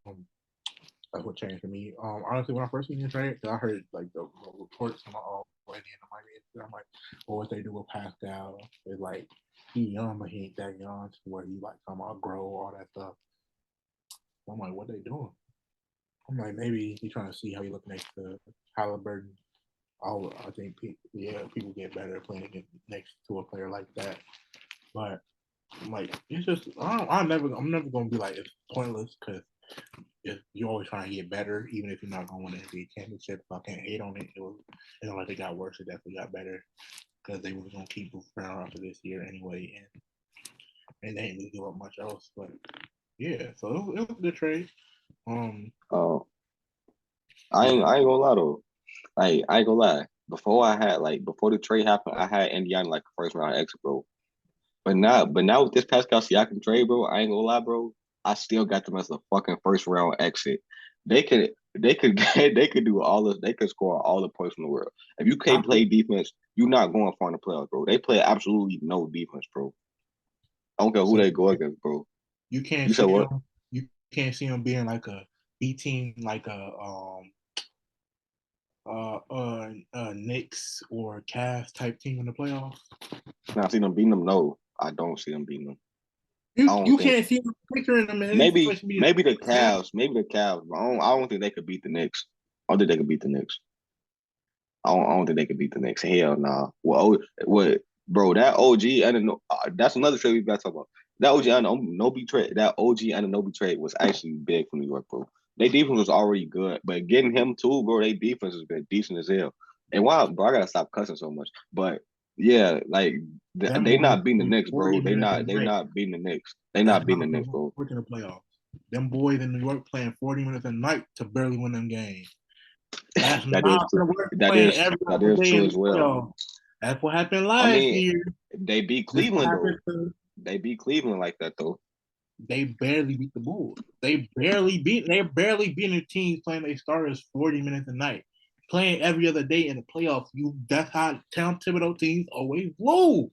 [SPEAKER 2] that's what changed for me. Honestly, when I first seen him trade, because I heard like the reports from all Indiana Miami, I'm like, well, what they do with Pascal is like he young, but he ain't that young to where he like come out grow all that stuff. I'm like, what they doing? I'm like, maybe he's trying to see how he look next to Halliburton. I think people get better playing against next to a player like that. But I'm like, it's just I'm never gonna be like it's pointless because if you're always trying to get better, even if you're not going to win the NBA championship. I can't hate on it. It's not like it got worse. It definitely got better because they were gonna keep moving around after this year anyway, and they didn't really give up much else. But yeah, so it was a good trade.
[SPEAKER 1] Oh, I ain't gonna lie though. I ain't gonna lie. Before the trade happened, I had Indiana like a first round exit, bro. But now with this Pascal Siakam trade, bro, I ain't gonna lie, bro. I still got them as a fucking first round exit. They could they could do all this. They could score all the points in the world. If you can't play defense, you're not going far in the playoffs, bro. They play absolutely no defense, bro. I don't care who
[SPEAKER 2] so
[SPEAKER 1] they go against, bro.
[SPEAKER 2] you can't
[SPEAKER 1] You said
[SPEAKER 2] see
[SPEAKER 1] what?
[SPEAKER 2] them. You can't see them being like a B team, like a Knicks or Cavs type team in the playoffs.
[SPEAKER 1] Now, I see them beating them. No, I don't see them beating them. I
[SPEAKER 2] You
[SPEAKER 1] don't think.
[SPEAKER 2] can't see them picturing them in any
[SPEAKER 1] Maybe
[SPEAKER 2] situation being
[SPEAKER 1] maybe the Cavs, but I don't think they could beat the Knicks. I don't think they could beat the Knicks. I don't think they could beat the Knicks. Hell nah. What, bro? That OG and that's another trade we got to talk about. That OG and Nobi trade. That OG and Nobi trade was actually big for New York, bro. Their defense was already good, but getting him too, bro. Their defense has been decent as hell. And wow, bro, I gotta stop cussing so much. But yeah, like
[SPEAKER 2] them
[SPEAKER 1] they
[SPEAKER 2] boys
[SPEAKER 1] not beating the
[SPEAKER 2] playing
[SPEAKER 1] Knicks,
[SPEAKER 2] 40
[SPEAKER 1] bro. They
[SPEAKER 2] minutes a
[SPEAKER 1] not they
[SPEAKER 2] night.
[SPEAKER 1] not beating the Knicks. They
[SPEAKER 2] That's
[SPEAKER 1] not beating
[SPEAKER 2] not
[SPEAKER 1] the
[SPEAKER 2] going
[SPEAKER 1] Knicks,
[SPEAKER 2] to
[SPEAKER 1] bro.
[SPEAKER 2] work in the playoffs. Them boys in New York playing 40 minutes a night to barely win them games. That's
[SPEAKER 1] That is
[SPEAKER 2] not
[SPEAKER 1] true.
[SPEAKER 2] going to work
[SPEAKER 1] That
[SPEAKER 2] playing
[SPEAKER 1] is
[SPEAKER 2] every
[SPEAKER 1] that
[SPEAKER 2] other
[SPEAKER 1] is
[SPEAKER 2] day
[SPEAKER 1] true
[SPEAKER 2] in
[SPEAKER 1] as
[SPEAKER 2] the
[SPEAKER 1] well.
[SPEAKER 2] playoffs. That's what happened
[SPEAKER 1] I
[SPEAKER 2] last
[SPEAKER 1] mean,
[SPEAKER 2] year.
[SPEAKER 1] they beat
[SPEAKER 2] This what
[SPEAKER 1] Cleveland
[SPEAKER 2] happened
[SPEAKER 1] though.
[SPEAKER 2] to
[SPEAKER 1] They beat Cleveland like that though.
[SPEAKER 2] they barely beat the Bulls. They're barely beating teams playing their starters 40 minutes a night. Playing every other day in the playoffs. That's how Tom Thibodeau teams always lose.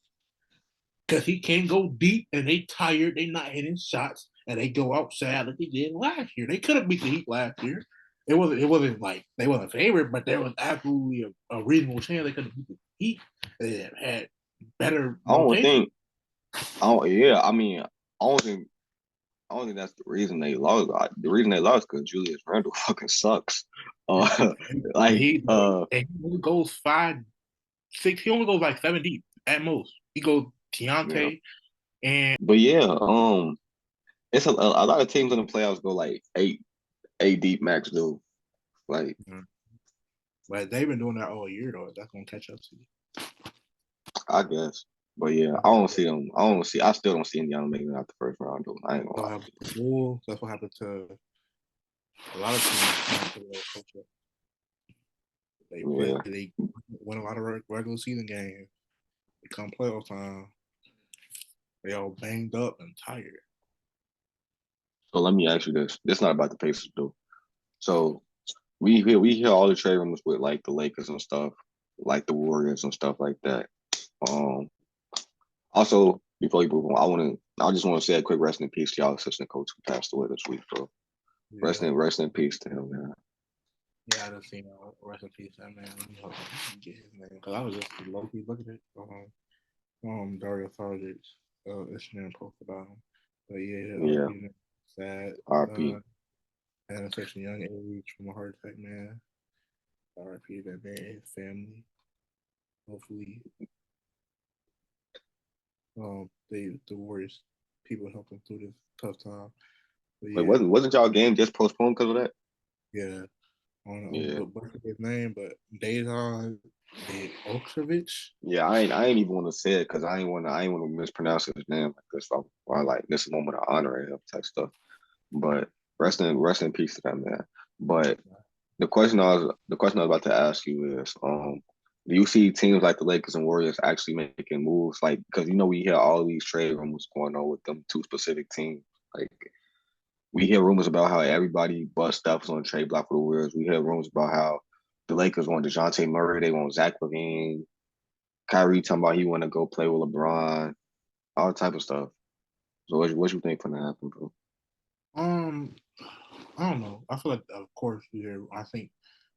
[SPEAKER 2] Because he can't go deep and they tired, they not hitting shots, and they go outside like they did last year. They could have beat the Heat last year. It wasn't like they wasn't favored, but there was absolutely a reasonable chance they could have beat the Heat. They had better
[SPEAKER 1] I don't
[SPEAKER 2] rotation.
[SPEAKER 1] think. I don't. Yeah, I mean, I don't think. I don't think that's the reason they lost. The reason they lost because Julius Randle fucking sucks. Uh, like
[SPEAKER 2] He, he only goes 5, 6. He only goes like 7 deep at most. He goes
[SPEAKER 1] yeah.
[SPEAKER 2] Deontay and
[SPEAKER 1] But yeah, it's a lot of teams in the playoffs go like eight deep max, dude. Like
[SPEAKER 2] but they've been doing that all year though. That's gonna catch up to you.
[SPEAKER 1] I guess. But yeah, I don't see them. I don't see. I still don't see Indiana making it out the first round, though. I ain't gonna lie.
[SPEAKER 2] That's what happened to a lot of teams. They play.
[SPEAKER 1] Yeah.
[SPEAKER 2] They win a lot of regular season games. They come playoff time, they all banged up and tired.
[SPEAKER 1] So let me ask you this. This is not about the Pacers, though. So we hear all the trade rumors with like the Lakers and stuff, like the Warriors and stuff like that. Um, Also, before you move on, I want to I just want to say a quick rest in peace to y'all assistant coach who passed away this week, bro.
[SPEAKER 2] Yeah.
[SPEAKER 1] Rest in peace to him, man.
[SPEAKER 2] Yeah, I just seen rest in peace, that man. Let me get his name because I was just low key looking at Dario Sargic's Instagram post about him. But yeah,
[SPEAKER 1] Yeah.
[SPEAKER 2] sad.
[SPEAKER 1] RP.
[SPEAKER 2] At such a young age from a heart attack, man. RP that man and his family. Hopefully, the Warriors people help him through this tough time. But
[SPEAKER 1] Wait,
[SPEAKER 2] yeah,
[SPEAKER 1] wasn't y'all game just postponed because of that?
[SPEAKER 2] yeah. On
[SPEAKER 1] Yeah.
[SPEAKER 2] what's his name, but Dejan Okrovich.
[SPEAKER 1] Yeah, I ain't even want to say it because I ain't want to mispronounce his name like this. I like this moment of honor him type stuff. But rest in peace to that man. But the question I was about to ask you is, do you see teams like the Lakers and Warriors actually making moves? Like, because we hear all these trade rumors going on with them two specific teams. Like, we hear rumors about how everybody bust stuff on the trade block for the Warriors. We hear rumors about how the Lakers want DeJounte Murray, they want Zach LaVine, Kyrie talking about he want to go play with LeBron, all type of stuff. So what you think gonna happen, bro?
[SPEAKER 2] Um, I don't know. I feel like, of course, I think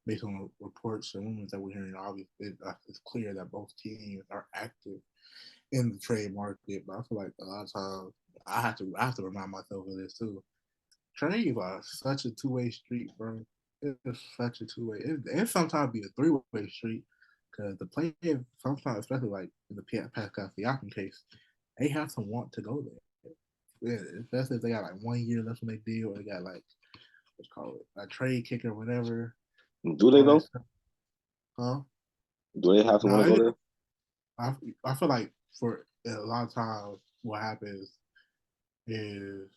[SPEAKER 2] based on the reports and rumors that we're hearing, obviously, it's clear that both teams are active in the trade market. But I feel like a lot of times I have to remind myself of this too. Trades are such a two-way street, bro. It's such a two-way. It sometimes be a three-way street because the players sometimes, especially like in the Pascal Siakam case, they have to want to go there. Yeah, especially if they got like 1 year left on their deal, or they got like what's called it, a trade kicker, whatever.
[SPEAKER 1] Do they
[SPEAKER 2] All that
[SPEAKER 1] though?
[SPEAKER 2] stuff. Huh?
[SPEAKER 1] Do they have to
[SPEAKER 2] No,
[SPEAKER 1] want to go there?
[SPEAKER 2] I feel like for a lot of times what happens is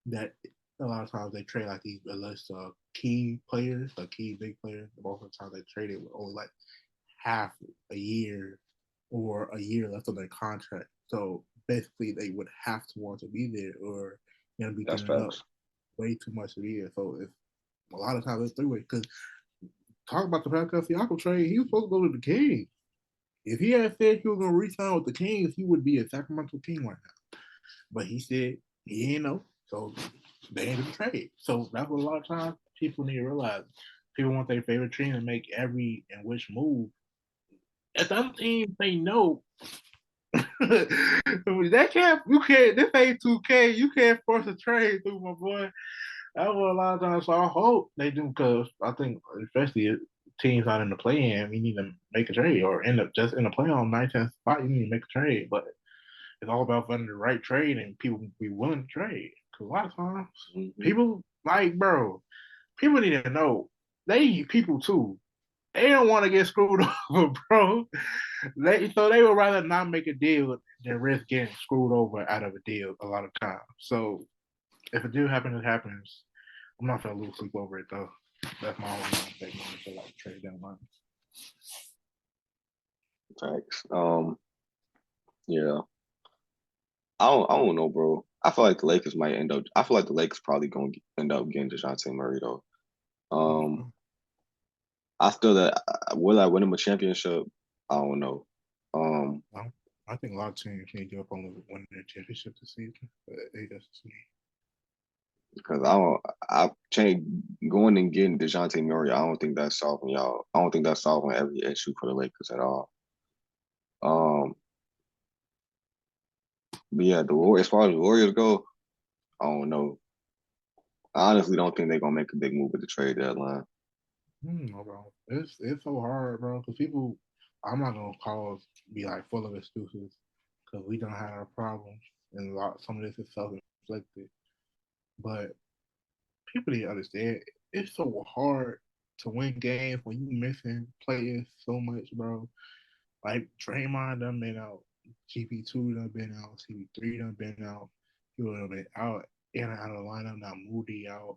[SPEAKER 2] that a lot of times they trade like these list of key players, like key big players. Most of the time they trade it with only like half a year or a year left on their contract. So basically, they would have to want to be there, or gonna be
[SPEAKER 1] That's
[SPEAKER 2] giving up
[SPEAKER 1] facts.
[SPEAKER 2] way too much to be there. So if a lot of times it's three-way, because talk about the Pascal Siakam trade, he was supposed to go to the Kings. If he had said he was going to re-sign with the Kings, he would be a Sacramento King right now. But he said he didn't know, so they ended the trade. So that's what a lot of times people need to realize. People want their favorite team to make every and which move. If the other team say no, that can't. You can't. This ain't 2K. You can't force a trade through, my boy. That's what a lot of times. So I hope they do, because I think especially if teams not in the play-in, you need to make a trade, or end up just in the play-on 9th spot. You need to make a trade, but it's all about finding the right trade and people be willing to trade. Because a lot of times,
[SPEAKER 1] Mm-hmm.
[SPEAKER 2] people like, bro, people need to know they people too. They don't want to get screwed over, bro. They would rather not make a deal than risk getting screwed over out of a deal a lot of times. So if a deal happens, it happens. I'm not gonna lose sleep over it though. That's my only mistake when I feel like trade down line.
[SPEAKER 1] Facts. Yeah. I don't know, bro. I feel like the Lakers might end up. I feel like the Lakers probably gonna end up getting DeJounte Murray though. Um, I still that will I win him a championship? I don't know. Um,
[SPEAKER 2] I think a lot of teams need to give up on winning their championship this season, but they just me.
[SPEAKER 1] because I change going and getting DeJounte Murray. I don't think that's solving y'all. I don't think that's solving every issue for the Lakers at all. Um, but yeah, as far as the Warriors go, I don't know. I honestly don't think they're gonna make a big move at the trade deadline.
[SPEAKER 2] No, bro. It's so hard, bro. Because people, I'm not gonna call be like full of excuses because we don't have our problems, and some of this is self-inflicted. But people need to understand it's so hard to win games when you missing players so much, bro. Like Draymond done been out, GP2 done been out, CP3 done been out. People done been out in and out of the lineup. Now Moody out.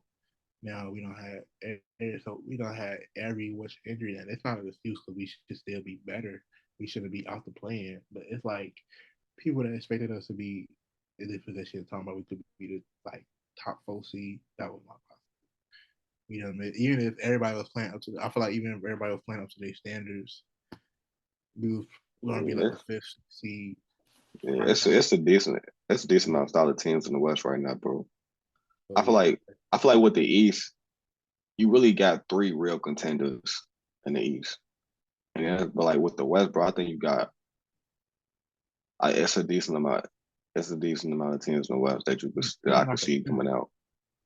[SPEAKER 2] Now we don't have so we don't have every which injury, and it's not an excuse because we should still be better. We shouldn't be out the playing, but it's like people that expected us to be in this position talking about we could be the like top 4 seed. That was not possible. You know what I mean? Even if everybody was playing up to, I feel like even if everybody was playing up to their standards, we were gonna be like
[SPEAKER 1] Yeah,
[SPEAKER 2] a 5th seed.
[SPEAKER 1] Yeah,
[SPEAKER 2] Probably got
[SPEAKER 1] it's a decent amount of solid teams in the West right now, bro.
[SPEAKER 2] so
[SPEAKER 1] I feel
[SPEAKER 2] yeah.
[SPEAKER 1] like I feel like with the East, you really got three real contenders in the East. And then, but like with the West, bro, I think you got it's a decent amount. It's a decent amount of teams in the West that I
[SPEAKER 2] Even
[SPEAKER 1] could
[SPEAKER 2] not
[SPEAKER 1] see coming
[SPEAKER 2] contenders,
[SPEAKER 1] out.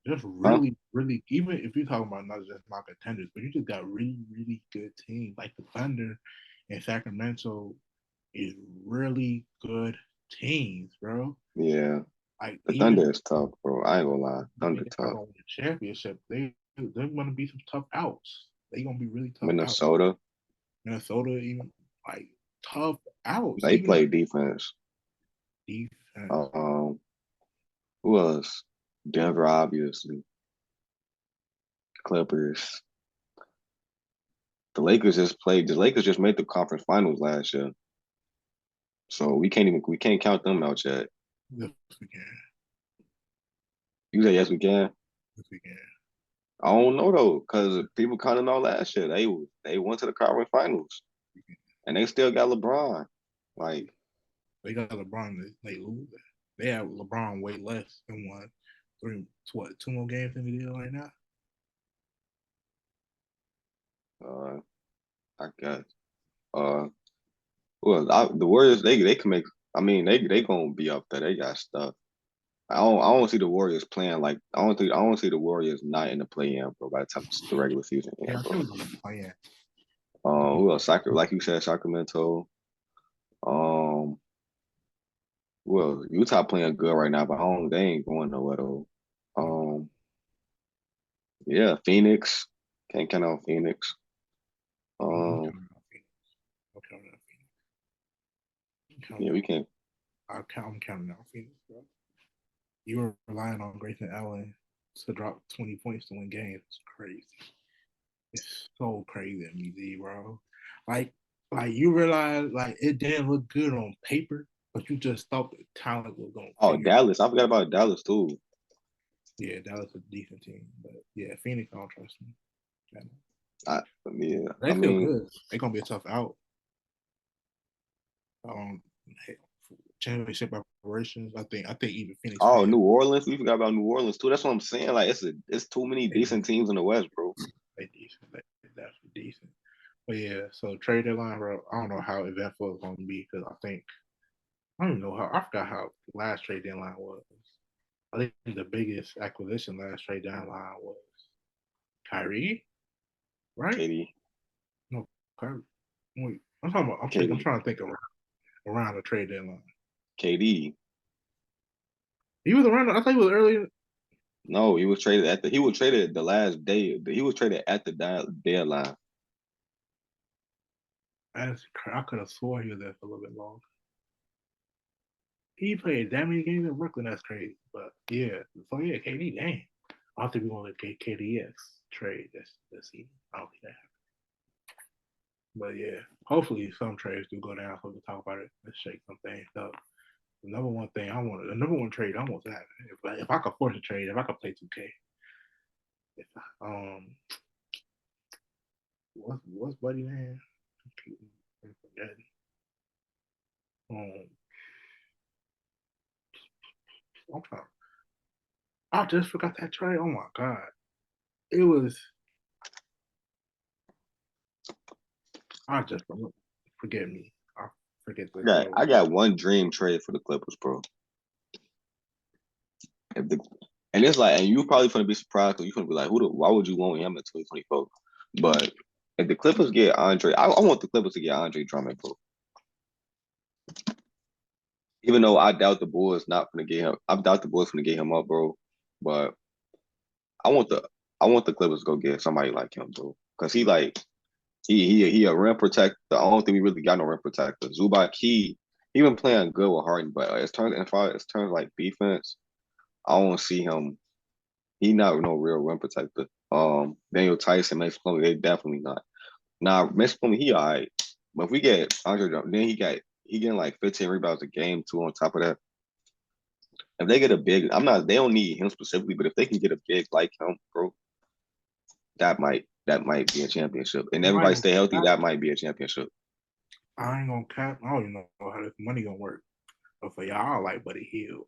[SPEAKER 2] just
[SPEAKER 1] Huh?
[SPEAKER 2] really, really. Even if you're talking about not just not contenders, but you just got really, really good teams like the Thunder and Sacramento is really good teams, bro.
[SPEAKER 1] Yeah.
[SPEAKER 2] Like
[SPEAKER 1] The
[SPEAKER 2] even
[SPEAKER 1] Thunder is tough, bro. I ain't gonna lie.
[SPEAKER 2] they're
[SPEAKER 1] Thunder
[SPEAKER 2] not
[SPEAKER 1] tough.
[SPEAKER 2] gonna win the championship, they're gonna be some tough outs. They're gonna be really tough outs.
[SPEAKER 1] Minnesota,
[SPEAKER 2] Minnesota, even like tough outs,
[SPEAKER 1] they
[SPEAKER 2] even
[SPEAKER 1] play defense.
[SPEAKER 2] defense.
[SPEAKER 1] Um, who else? Denver, obviously. Clippers. The Lakers just made the conference finals last year. So we can't count them out yet.
[SPEAKER 2] This weekend,
[SPEAKER 1] You say yes we can.
[SPEAKER 2] this weekend.
[SPEAKER 1] I don't know though, because people kind of know last year they went to the conference finals and they still got LeBron. Like,
[SPEAKER 2] They got LeBron. They lose. They have LeBron way less than one, three, what, two more games in the deal right now.
[SPEAKER 1] uh, I guess. Uh, the Warriors they can make. I mean they gonna be up there. They got stuff. I don't see the Warriors playing like I don't see the Warriors not in the play in, bro. By the time the regular season
[SPEAKER 2] Yeah,
[SPEAKER 1] end,
[SPEAKER 2] I
[SPEAKER 1] bro.
[SPEAKER 2] think we're gonna be playing.
[SPEAKER 1] Who else? Like you said, Sacramento. Um, well, Utah playing good right now, but I don't. They ain't going nowhere though. Um, yeah, Phoenix. Can't count on Phoenix.
[SPEAKER 2] I'm
[SPEAKER 1] Um,
[SPEAKER 2] counting out Phoenix. I'm counting out Phoenix. I'm
[SPEAKER 1] yeah,
[SPEAKER 2] counting
[SPEAKER 1] we
[SPEAKER 2] out.
[SPEAKER 1] can't.
[SPEAKER 2] I'm counting out Phoenix, bro. You were relying on Grayson Allen to drop 20 points to win games. It's crazy. It's so crazy at me, D, bro. Like, like you realize, like it didn't look good on paper, but you just thought the talent was gonna
[SPEAKER 1] Oh,
[SPEAKER 2] figure.
[SPEAKER 1] Dallas. I forgot about Dallas too.
[SPEAKER 2] Yeah, Dallas is a decent team, but yeah, Phoenix, I don't trust me.
[SPEAKER 1] Yeah,
[SPEAKER 2] They
[SPEAKER 1] I
[SPEAKER 2] feel
[SPEAKER 1] mean,
[SPEAKER 2] good. They're gonna be a tough out. Um, championship operations. I think even Phoenix
[SPEAKER 1] oh,
[SPEAKER 2] fans
[SPEAKER 1] New Orleans. We forgot about New Orleans too. That's what I'm saying. Like, it's too many
[SPEAKER 2] they
[SPEAKER 1] decent teams in the West, bro.
[SPEAKER 2] decent. That's decent. But yeah, so trade deadline, bro. I don't know how eventful it's gonna be because I don't even know how I forgot how last trade deadline was. I think the biggest acquisition last trade deadline was Kyrie, right?
[SPEAKER 1] KD,
[SPEAKER 2] No, Kyrie. Wait, I'm talking about. I'm
[SPEAKER 1] KD,
[SPEAKER 2] trying to think of around the trade deadline.
[SPEAKER 1] KD.
[SPEAKER 2] He was around. I think he was earlier.
[SPEAKER 1] No, he was traded the last day. He was traded at the deadline.
[SPEAKER 2] I could have swore he was there for a little bit longer. He played that many games in Brooklyn. That's crazy. But yeah, so yeah, KD. Dang, I think we're gonna let KDX trade this season. I don't think that happens. But yeah, hopefully some trades do go down so we can talk about it. Let's shake some things up. The number one trade I want to have. If I could force a trade, if I could play 2K, if what's Buddy man? I'm forgetting. Um, I'm trying. I just forgot that trade. Oh my god, it was. I just forget me. I forget the
[SPEAKER 1] I
[SPEAKER 2] code.
[SPEAKER 1] got one dream trade for the Clippers, bro. If the and it's like, and you probably gonna be surprised because you're gonna be like, why would you want him in 2024? But if the Clippers get Andre, I want the Clippers to get Andre Drummond, bro. Even though I doubt the Bulls not gonna get him, I doubt the Bulls gonna get him up, bro. But I want the I want the Clippers to go get somebody like him, bro. Cause he a rim protector. I don't think we really got no rim protector. Zubac, he been playing good with Harden, but as terms like defense, I don't see him. He not no real rim protector. Daniel Tyson, Max Plumlee, they definitely not. Now, Max Plumlee, he all right. But if we get Andre Drummond, then he getting like 15 rebounds a game too on top of that. If they get a big, they don't need him specifically, but if they can get a big like him, bro, that might be a championship. And everybody stay healthy, that might be a championship.
[SPEAKER 2] I ain't gonna cap. I don't even know how this money gonna work. But for y'all, I don't like Buddy Hield.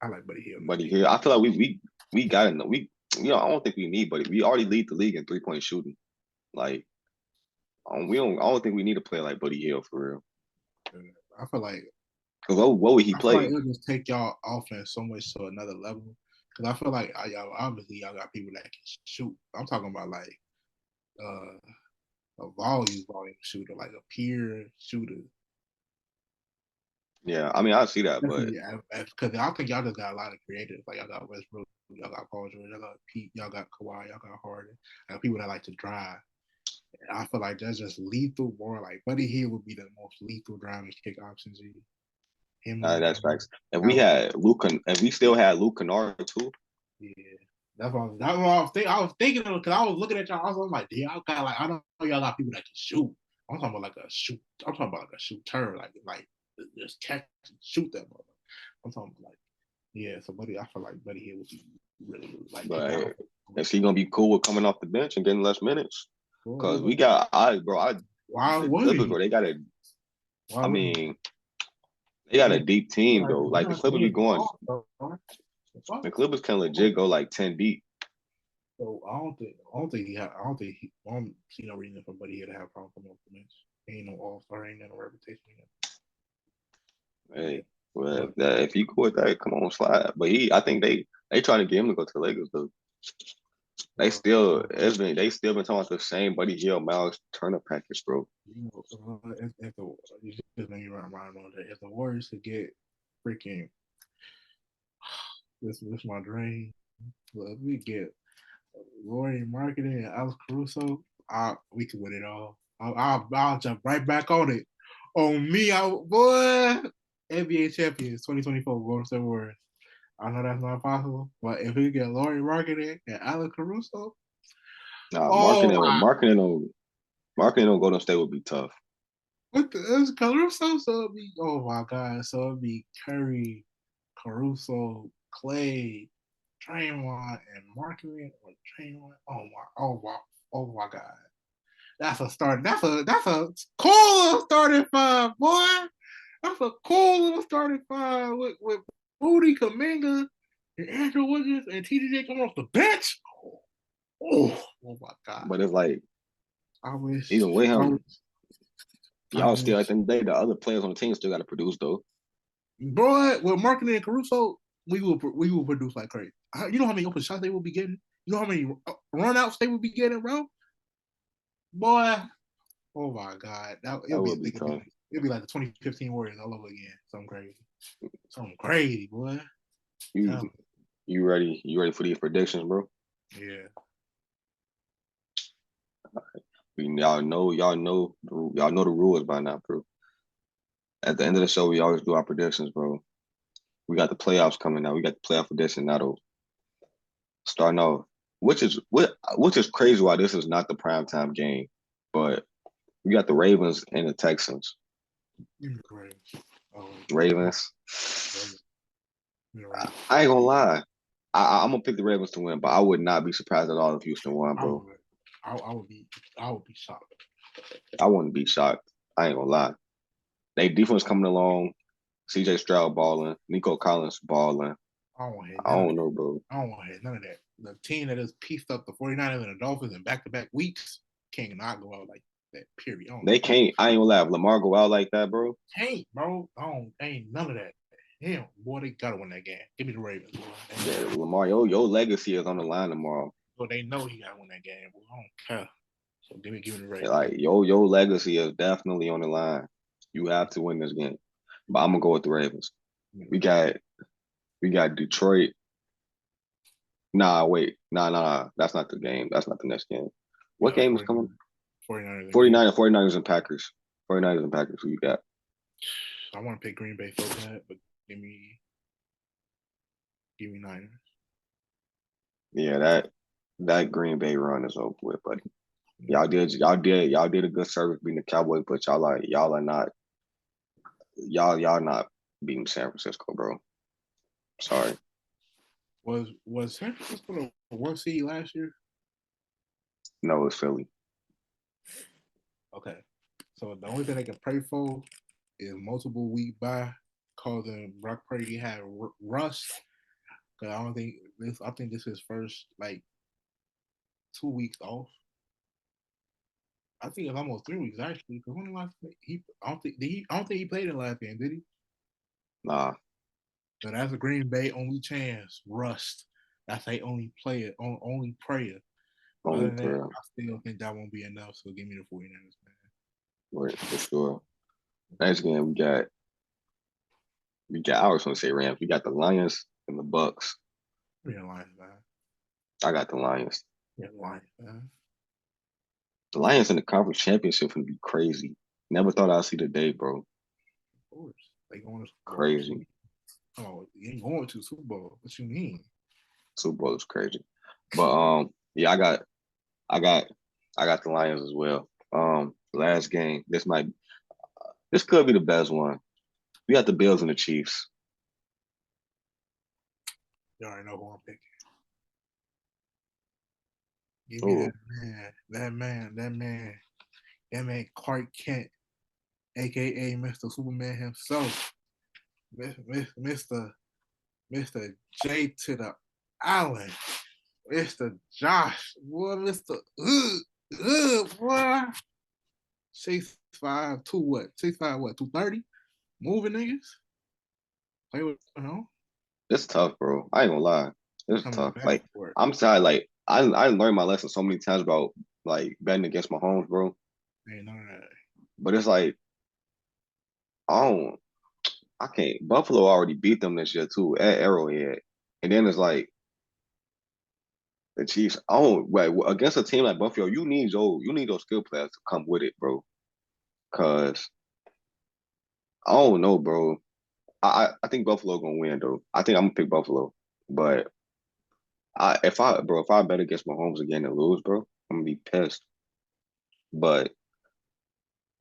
[SPEAKER 2] I like Buddy Hield in
[SPEAKER 1] Buddy
[SPEAKER 2] the
[SPEAKER 1] here, I feel like we got it. I don't think we need Buddy. We already lead the league in 3-point shooting. Like we don't. I don't think we need a player like Buddy Hill for real.
[SPEAKER 2] paint. I feel like
[SPEAKER 1] Cause what would he play?
[SPEAKER 2] it'll just take y'all offense so much to another level. Because I feel like y'all obviously y'all got people that can shoot. I'm talking about like a volume shooter, like a pure shooter.
[SPEAKER 1] Yeah, I mean I see that, but
[SPEAKER 2] Because I think y'all just got a lot of creatives. Like y'all got Westbrook, y'all got Paul George, y'all got Pete, y'all got Kawhi, y'all got Harden. Like people that like to drive. And I feel like that's just lethal. More like Buddy Hill would be the most lethal driving kick options. Him,
[SPEAKER 1] that's facts. And we
[SPEAKER 2] Alex,
[SPEAKER 1] had Luke, and we still had Luke Kennard too.
[SPEAKER 2] yeah. That's what I was thinking of because I was looking at y'all. I was like, yeah, y'all got like I don't know y'all got people that can shoot. I'm talking about like a shoot. I'm talking about like a shooter, like just catch and shoot that mother. I'm talking about like yeah. So Buddy, I feel like Buddy here would be really like
[SPEAKER 1] But is he gonna be cool with coming off the bench and getting less minutes?
[SPEAKER 2] well,
[SPEAKER 1] Cause we got
[SPEAKER 2] why
[SPEAKER 1] the
[SPEAKER 2] would
[SPEAKER 1] Clippers,
[SPEAKER 2] he?
[SPEAKER 1] bro. They got a.
[SPEAKER 2] Why
[SPEAKER 1] I
[SPEAKER 2] would he?
[SPEAKER 1] mean, they got a deep team
[SPEAKER 2] Like,
[SPEAKER 1] though.
[SPEAKER 2] we're
[SPEAKER 1] Like the
[SPEAKER 2] not
[SPEAKER 1] Clippers be
[SPEAKER 2] winning
[SPEAKER 1] going.
[SPEAKER 2] off, bro.
[SPEAKER 1] The Clippers can legit go like 10 deep.
[SPEAKER 2] So I don't see no reason for Buddy here to have a problem coming off the bench. He ain't no all-star, ain't no reputation.
[SPEAKER 1] Hey, well, if you go with that, come on, slide. But I think they trying to get him to go to the Lakers though. They still been talking about the same Buddy Hill, Miles Turner package, bro.
[SPEAKER 2] You know, if the you just made me run on that. If the Warriors could get freaking this my dream. Well, if we get Rory Marketing and Alex Caruso, we could win it all. I'll jump right back on it. On me, boy. NBA champions 2024 Golden State Warriors. I know that's not possible, but if we get Laurie Marketing and Alex Caruso,
[SPEAKER 1] Nah,
[SPEAKER 2] oh my,
[SPEAKER 1] marketing on Golden State would be tough.
[SPEAKER 2] what the Caruso? So it'd be oh my god, so it'd be Curry, Caruso, Clay, Draymond, and Marketing or Draymond. Oh my god. That's a start. That's a cool little starting five, boy. That's a cool little starting five with Rudy Kaminga and Andrew Wiggins and TDJ coming off the bench. Oh my god.
[SPEAKER 1] But it's like
[SPEAKER 2] I wish.
[SPEAKER 1] even with
[SPEAKER 2] I
[SPEAKER 1] him,
[SPEAKER 2] wish. I
[SPEAKER 1] y'all still
[SPEAKER 2] wish.
[SPEAKER 1] at the end of the day, the other players on the team still got to produce though.
[SPEAKER 2] Bro, with Marketing and Caruso, we will produce like crazy. You know how many open shots they will be getting? You know how many runouts they will be getting, bro? Boy, oh my god,
[SPEAKER 1] That would be tough.
[SPEAKER 2] it'll be like the 2015 Warriors all over again. Something crazy, boy.
[SPEAKER 1] You you ready? You ready for these predictions, bro?
[SPEAKER 2] Yeah.
[SPEAKER 1] Y'all know the rules by now, bro. At the end of the show, we always do our predictions, bro. We got the playoffs coming now. We got the playoff prediction now, though. Starting off, which is crazy why this is not the primetime game, but we got the Ravens and the Texans.
[SPEAKER 2] Great.
[SPEAKER 1] Ravens.
[SPEAKER 2] Right.
[SPEAKER 1] I ain't gonna lie. I'm gonna pick the Ravens to win, but I would not be surprised at all if Houston won, bro.
[SPEAKER 2] I would be shocked.
[SPEAKER 1] I wouldn't be shocked. I ain't gonna lie. They defense coming along. CJ Stroud balling. Nico Collins balling.
[SPEAKER 2] I don't want to hit
[SPEAKER 1] I don't know, bro.
[SPEAKER 2] I don't want to hit none of that. The team that has pieced up the 49ers and the Dolphins in back-to-back weeks cannot go out like that, period.
[SPEAKER 1] They can't. I ain't gonna lie. If Lamar go out like that, bro.
[SPEAKER 2] Can't, bro. Ain't none of that. Damn, boy, they gotta win that game. Give me the Ravens, boy.
[SPEAKER 1] Yeah, Lamar, your legacy is on the line tomorrow.
[SPEAKER 2] So they know he gotta win that game, boy. I don't care. So give me the Ravens.
[SPEAKER 1] Like your legacy is definitely on the line. You have to win this game. But I'm gonna go with the Ravens. We got Detroit. Nah, wait. Nah. That's not the game. That's not the next game. What game is coming? 49ers and Packers. 49ers and Packers. Who you got?
[SPEAKER 2] I want to pick Green Bay so bad, but give me Niners.
[SPEAKER 1] Yeah, that Green Bay run is over with, buddy. Y'all did a good service beating the Cowboys, but y'all are not beating San Francisco, bro. Sorry.
[SPEAKER 2] Was San Francisco the worst seed last year?
[SPEAKER 1] No, it's Philly.
[SPEAKER 2] Okay. So the only thing they can pray for is multiple week bye causing Brock Purdy had rust. Cause I think this is his first like 2 weeks off. I think it's almost 3 weeks actually. Cause when the last I don't think he played in the last game, did he?
[SPEAKER 1] Nah.
[SPEAKER 2] So that's a Green Bay only chance. Rust. That's a only player, only prayer. But other
[SPEAKER 1] Only
[SPEAKER 2] than that,
[SPEAKER 1] prayer.
[SPEAKER 2] I still think that won't be enough. So give me the 49ers, man.
[SPEAKER 1] Right, for sure. Next game I was gonna say Rams. We got the Lions and the Bucks.
[SPEAKER 2] Yeah, Lions, man.
[SPEAKER 1] I got the Lions.
[SPEAKER 2] Yeah, Lions, man.
[SPEAKER 1] The Lions in the conference championship would be crazy. Never thought I'd see the day, bro.
[SPEAKER 2] Of course. They going to Super Bowl.
[SPEAKER 1] Crazy.
[SPEAKER 2] Oh, you ain't going to Super Bowl. What you mean?
[SPEAKER 1] Super Bowl is crazy. But yeah, I got the Lions as well. Last game. This could be the best one. We got the Bills and the Chiefs.
[SPEAKER 2] You already know who I'm picking. Give me
[SPEAKER 1] Ooh.
[SPEAKER 2] that man, Clark Kent, aka Mr. Superman himself, Mr. J to the Allen, Mr. Josh, boy, Mr. Boy, 6'5", 6'5", 230, moving niggas. Play with
[SPEAKER 1] It's tough, bro. I ain't gonna lie. It's
[SPEAKER 2] coming
[SPEAKER 1] tough.
[SPEAKER 2] back
[SPEAKER 1] Like
[SPEAKER 2] for it.
[SPEAKER 1] I'm sorry, like I learned my lesson so many times about like betting against Mahomes, bro.
[SPEAKER 2] Ain't none of that.
[SPEAKER 1] But it's like I can't. Buffalo already beat them this year too at Arrowhead, and then it's like the Chiefs. Right, against a team like Buffalo, you need those skill players to come with it, bro. Cause I don't know, bro. I think Buffalo gonna win though. I think I'm gonna pick Buffalo, but if I bet against Mahomes again and lose, bro, I'm gonna be pissed. But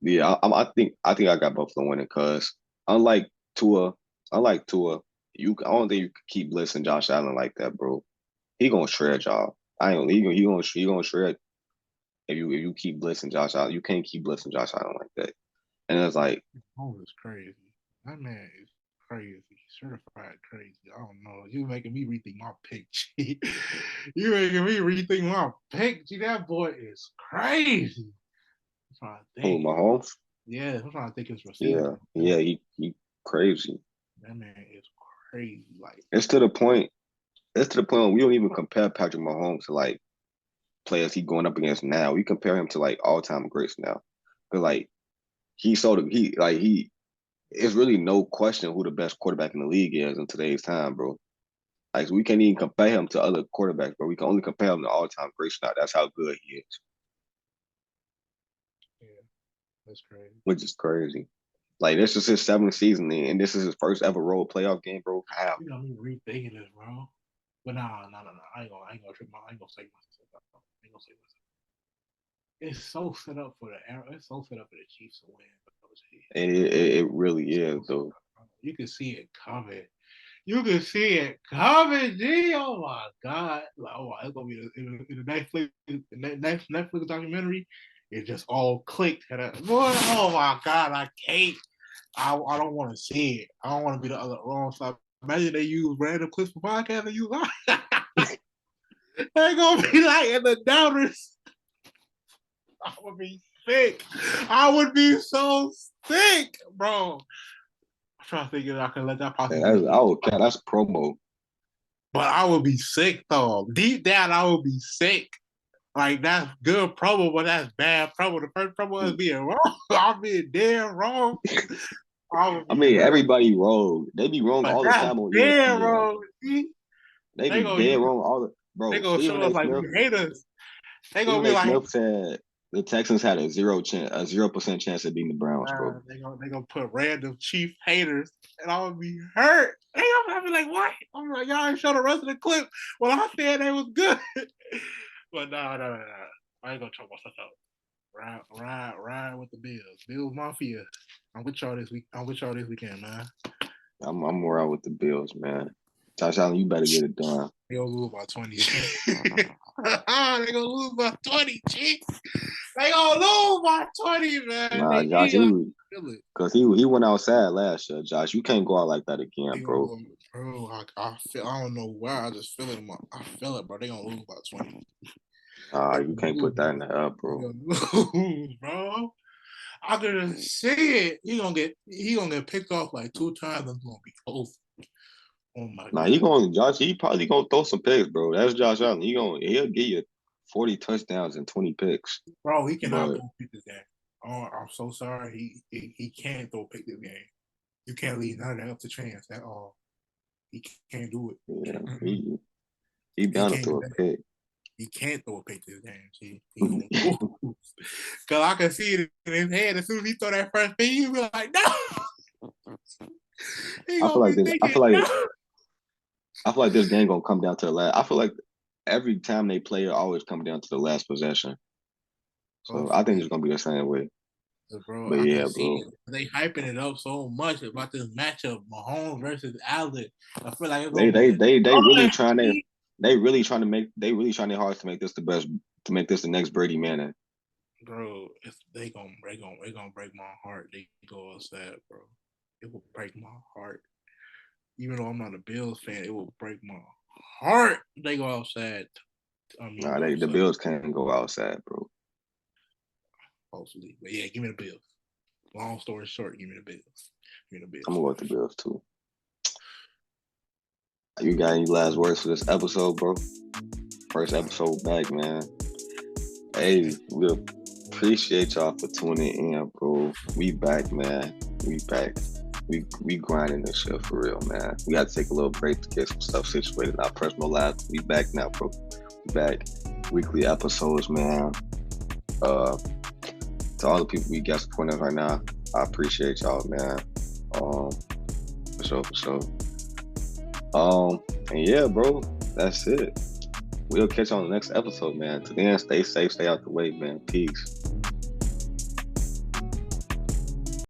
[SPEAKER 1] yeah, I think I got Buffalo winning because unlike Tua, unlike Tua, I don't think you can keep blitzing Josh Allen like that, bro. He gonna shred y'all. I ain't he gonna shred if you keep blitzing Josh Allen. You can't keep blitzing Josh Allen like that. And it's like,
[SPEAKER 2] Oh, it's crazy. That man is crazy. Certified crazy. I don't know. You making me rethink my pick, G. You making me rethink my pick, G. That boy is crazy. I'm trying to
[SPEAKER 1] oh,
[SPEAKER 2] think.
[SPEAKER 1] Mahomes,
[SPEAKER 2] Yeah, I'm trying to think his receivers.
[SPEAKER 1] yeah, he crazy.
[SPEAKER 2] That man is crazy. Like,
[SPEAKER 1] It's to the point. It's to the point where we don't even compare Patrick Mahomes to like players he going up against now. We compare him to like all time greats now. Cause like he it's really no question who the best quarterback in the league is in today's time, bro. Like we can't even compare him to other quarterbacks, bro. We can only compare him to all time greats now. That's how good he is.
[SPEAKER 2] yeah, that's crazy.
[SPEAKER 1] Which is crazy. Like this is his seventh season, and this is his first ever road playoff game, bro. How?
[SPEAKER 2] You know me rethinking this, bro. But nah. I ain't gonna trip my. I ain't gonna say myself. I ain't gonna say myself. It's so set up for the era. It's so set up for the Chiefs to win.
[SPEAKER 1] And it really is, though.
[SPEAKER 2] You can see it coming. You can see it coming, G. Oh my God! Like, oh, it's gonna be in the Netflix documentary. It just all clicked. Boy, oh my God! I can't. I don't want to see it. I don't want to be the other wrong side. Imagine they use random clips for podcast and use. They're gonna be like in the downers. I would be sick. I would be so sick, bro. I'm trying to think if I can let that possibly.
[SPEAKER 1] That's promo.
[SPEAKER 2] But I would be sick though. Deep down, I would be sick. Like that's good promo, but that's bad promo. The first promo is being wrong. I'm being dead wrong.
[SPEAKER 1] I mean, everybody wrong. They be wrong
[SPEAKER 2] but
[SPEAKER 1] all the
[SPEAKER 2] that's
[SPEAKER 1] time on
[SPEAKER 2] dead
[SPEAKER 1] ESPN.
[SPEAKER 2] wrong.
[SPEAKER 1] They be dead wrong all the
[SPEAKER 2] They
[SPEAKER 1] bro.
[SPEAKER 2] gonna show us like we hate us. They gonna be like
[SPEAKER 1] Smith said the Texans had a 0% chance of beating the Browns, bro.
[SPEAKER 2] They gonna put random Chief haters, and I would be hurt. I'll be like, what? I'm like, y'all ain't show the rest of the clip. Well, I said they was good, but no. I ain't gonna choke myself out. Ride with the Bills. Bills Mafia. I'm with y'all this weekend, man.
[SPEAKER 1] I'm more out with the Bills, man. Josh Allen, you better get it done.
[SPEAKER 2] They gonna lose by 20. They gonna lose by 20, Chiefs. They gonna lose by 20, man.
[SPEAKER 1] Nah,
[SPEAKER 2] They
[SPEAKER 1] Josh,
[SPEAKER 2] ain't gonna feel it.
[SPEAKER 1] cause he went outside last year, Josh. You can't go out like that again,
[SPEAKER 2] They gonna
[SPEAKER 1] bro.
[SPEAKER 2] lose, bro. I feel. I don't know why. I just feel it. I feel it, bro. They gonna lose by 20.
[SPEAKER 1] Nah,
[SPEAKER 2] They
[SPEAKER 1] you
[SPEAKER 2] gonna
[SPEAKER 1] can't
[SPEAKER 2] lose,
[SPEAKER 1] put that in the air, bro.
[SPEAKER 2] bro. I can see it. He gonna get picked off like 2 times. It's gonna be over. Oh my
[SPEAKER 1] Nah,
[SPEAKER 2] god,
[SPEAKER 1] Josh. He probably gonna throw some picks, bro. That's Josh Allen. He'll give you 40 touchdowns and 20 picks.
[SPEAKER 2] bro. He cannot
[SPEAKER 1] But
[SPEAKER 2] throw pick this game. Oh, I'm so sorry. He can't throw pick this game. You can't leave none of that up to chance at all. He can't do it.
[SPEAKER 1] yeah,
[SPEAKER 2] Mm-mm.
[SPEAKER 1] he
[SPEAKER 2] He
[SPEAKER 1] bound to
[SPEAKER 2] can't
[SPEAKER 1] throw
[SPEAKER 2] do
[SPEAKER 1] a
[SPEAKER 2] that.
[SPEAKER 1] pick.
[SPEAKER 2] He can't throw a pick this game. See, he gonna lose. Cause I can see it in his head as soon as he throw that first thing, he be like, no. He
[SPEAKER 1] I feel
[SPEAKER 2] gonna
[SPEAKER 1] like
[SPEAKER 2] be
[SPEAKER 1] this.
[SPEAKER 2] thinking, no.
[SPEAKER 1] I feel like this game gonna come down to the last. I feel like every time they play, it always come down to the last possession. So I think
[SPEAKER 2] Hopefully,
[SPEAKER 1] it's gonna be the same way.
[SPEAKER 2] bro,
[SPEAKER 1] But
[SPEAKER 2] I can
[SPEAKER 1] yeah,
[SPEAKER 2] see
[SPEAKER 1] bro.
[SPEAKER 2] it. They hyping it up so much about this matchup, Mahomes versus Allen. I feel like it's gonna be a
[SPEAKER 1] They really trying to
[SPEAKER 2] ugly.
[SPEAKER 1] they really trying their hardest to make this the best to make this the next Brady Manning.
[SPEAKER 2] Bro, they gonna break my heart. They go upset, bro. It will break my heart. Even though I'm not a Bills fan, it will break my heart. They go outside. I mean,
[SPEAKER 1] Nah,
[SPEAKER 2] go
[SPEAKER 1] the
[SPEAKER 2] outside.
[SPEAKER 1] Bills can't go outside, bro.
[SPEAKER 2] Hopefully, but yeah, give me the Bills. Long story short, give me the Bills. Give me the
[SPEAKER 1] I'm
[SPEAKER 2] Bills.
[SPEAKER 1] gonna go with the Bills too. You got any last words for this episode, bro? First episode back, man. Hey, we appreciate y'all for tuning in, bro. We back, man. We back. We grinding this shit for real, man. We got to take a little break to get some stuff situated in our personal lives. We back now, bro. We back. Weekly episodes, man. To all the people we got supporting us right now, I appreciate y'all, man. For sure, for sure. And yeah, bro, that's it. We'll catch you on the next episode, man. Till then, stay safe, stay out the way, man. Peace.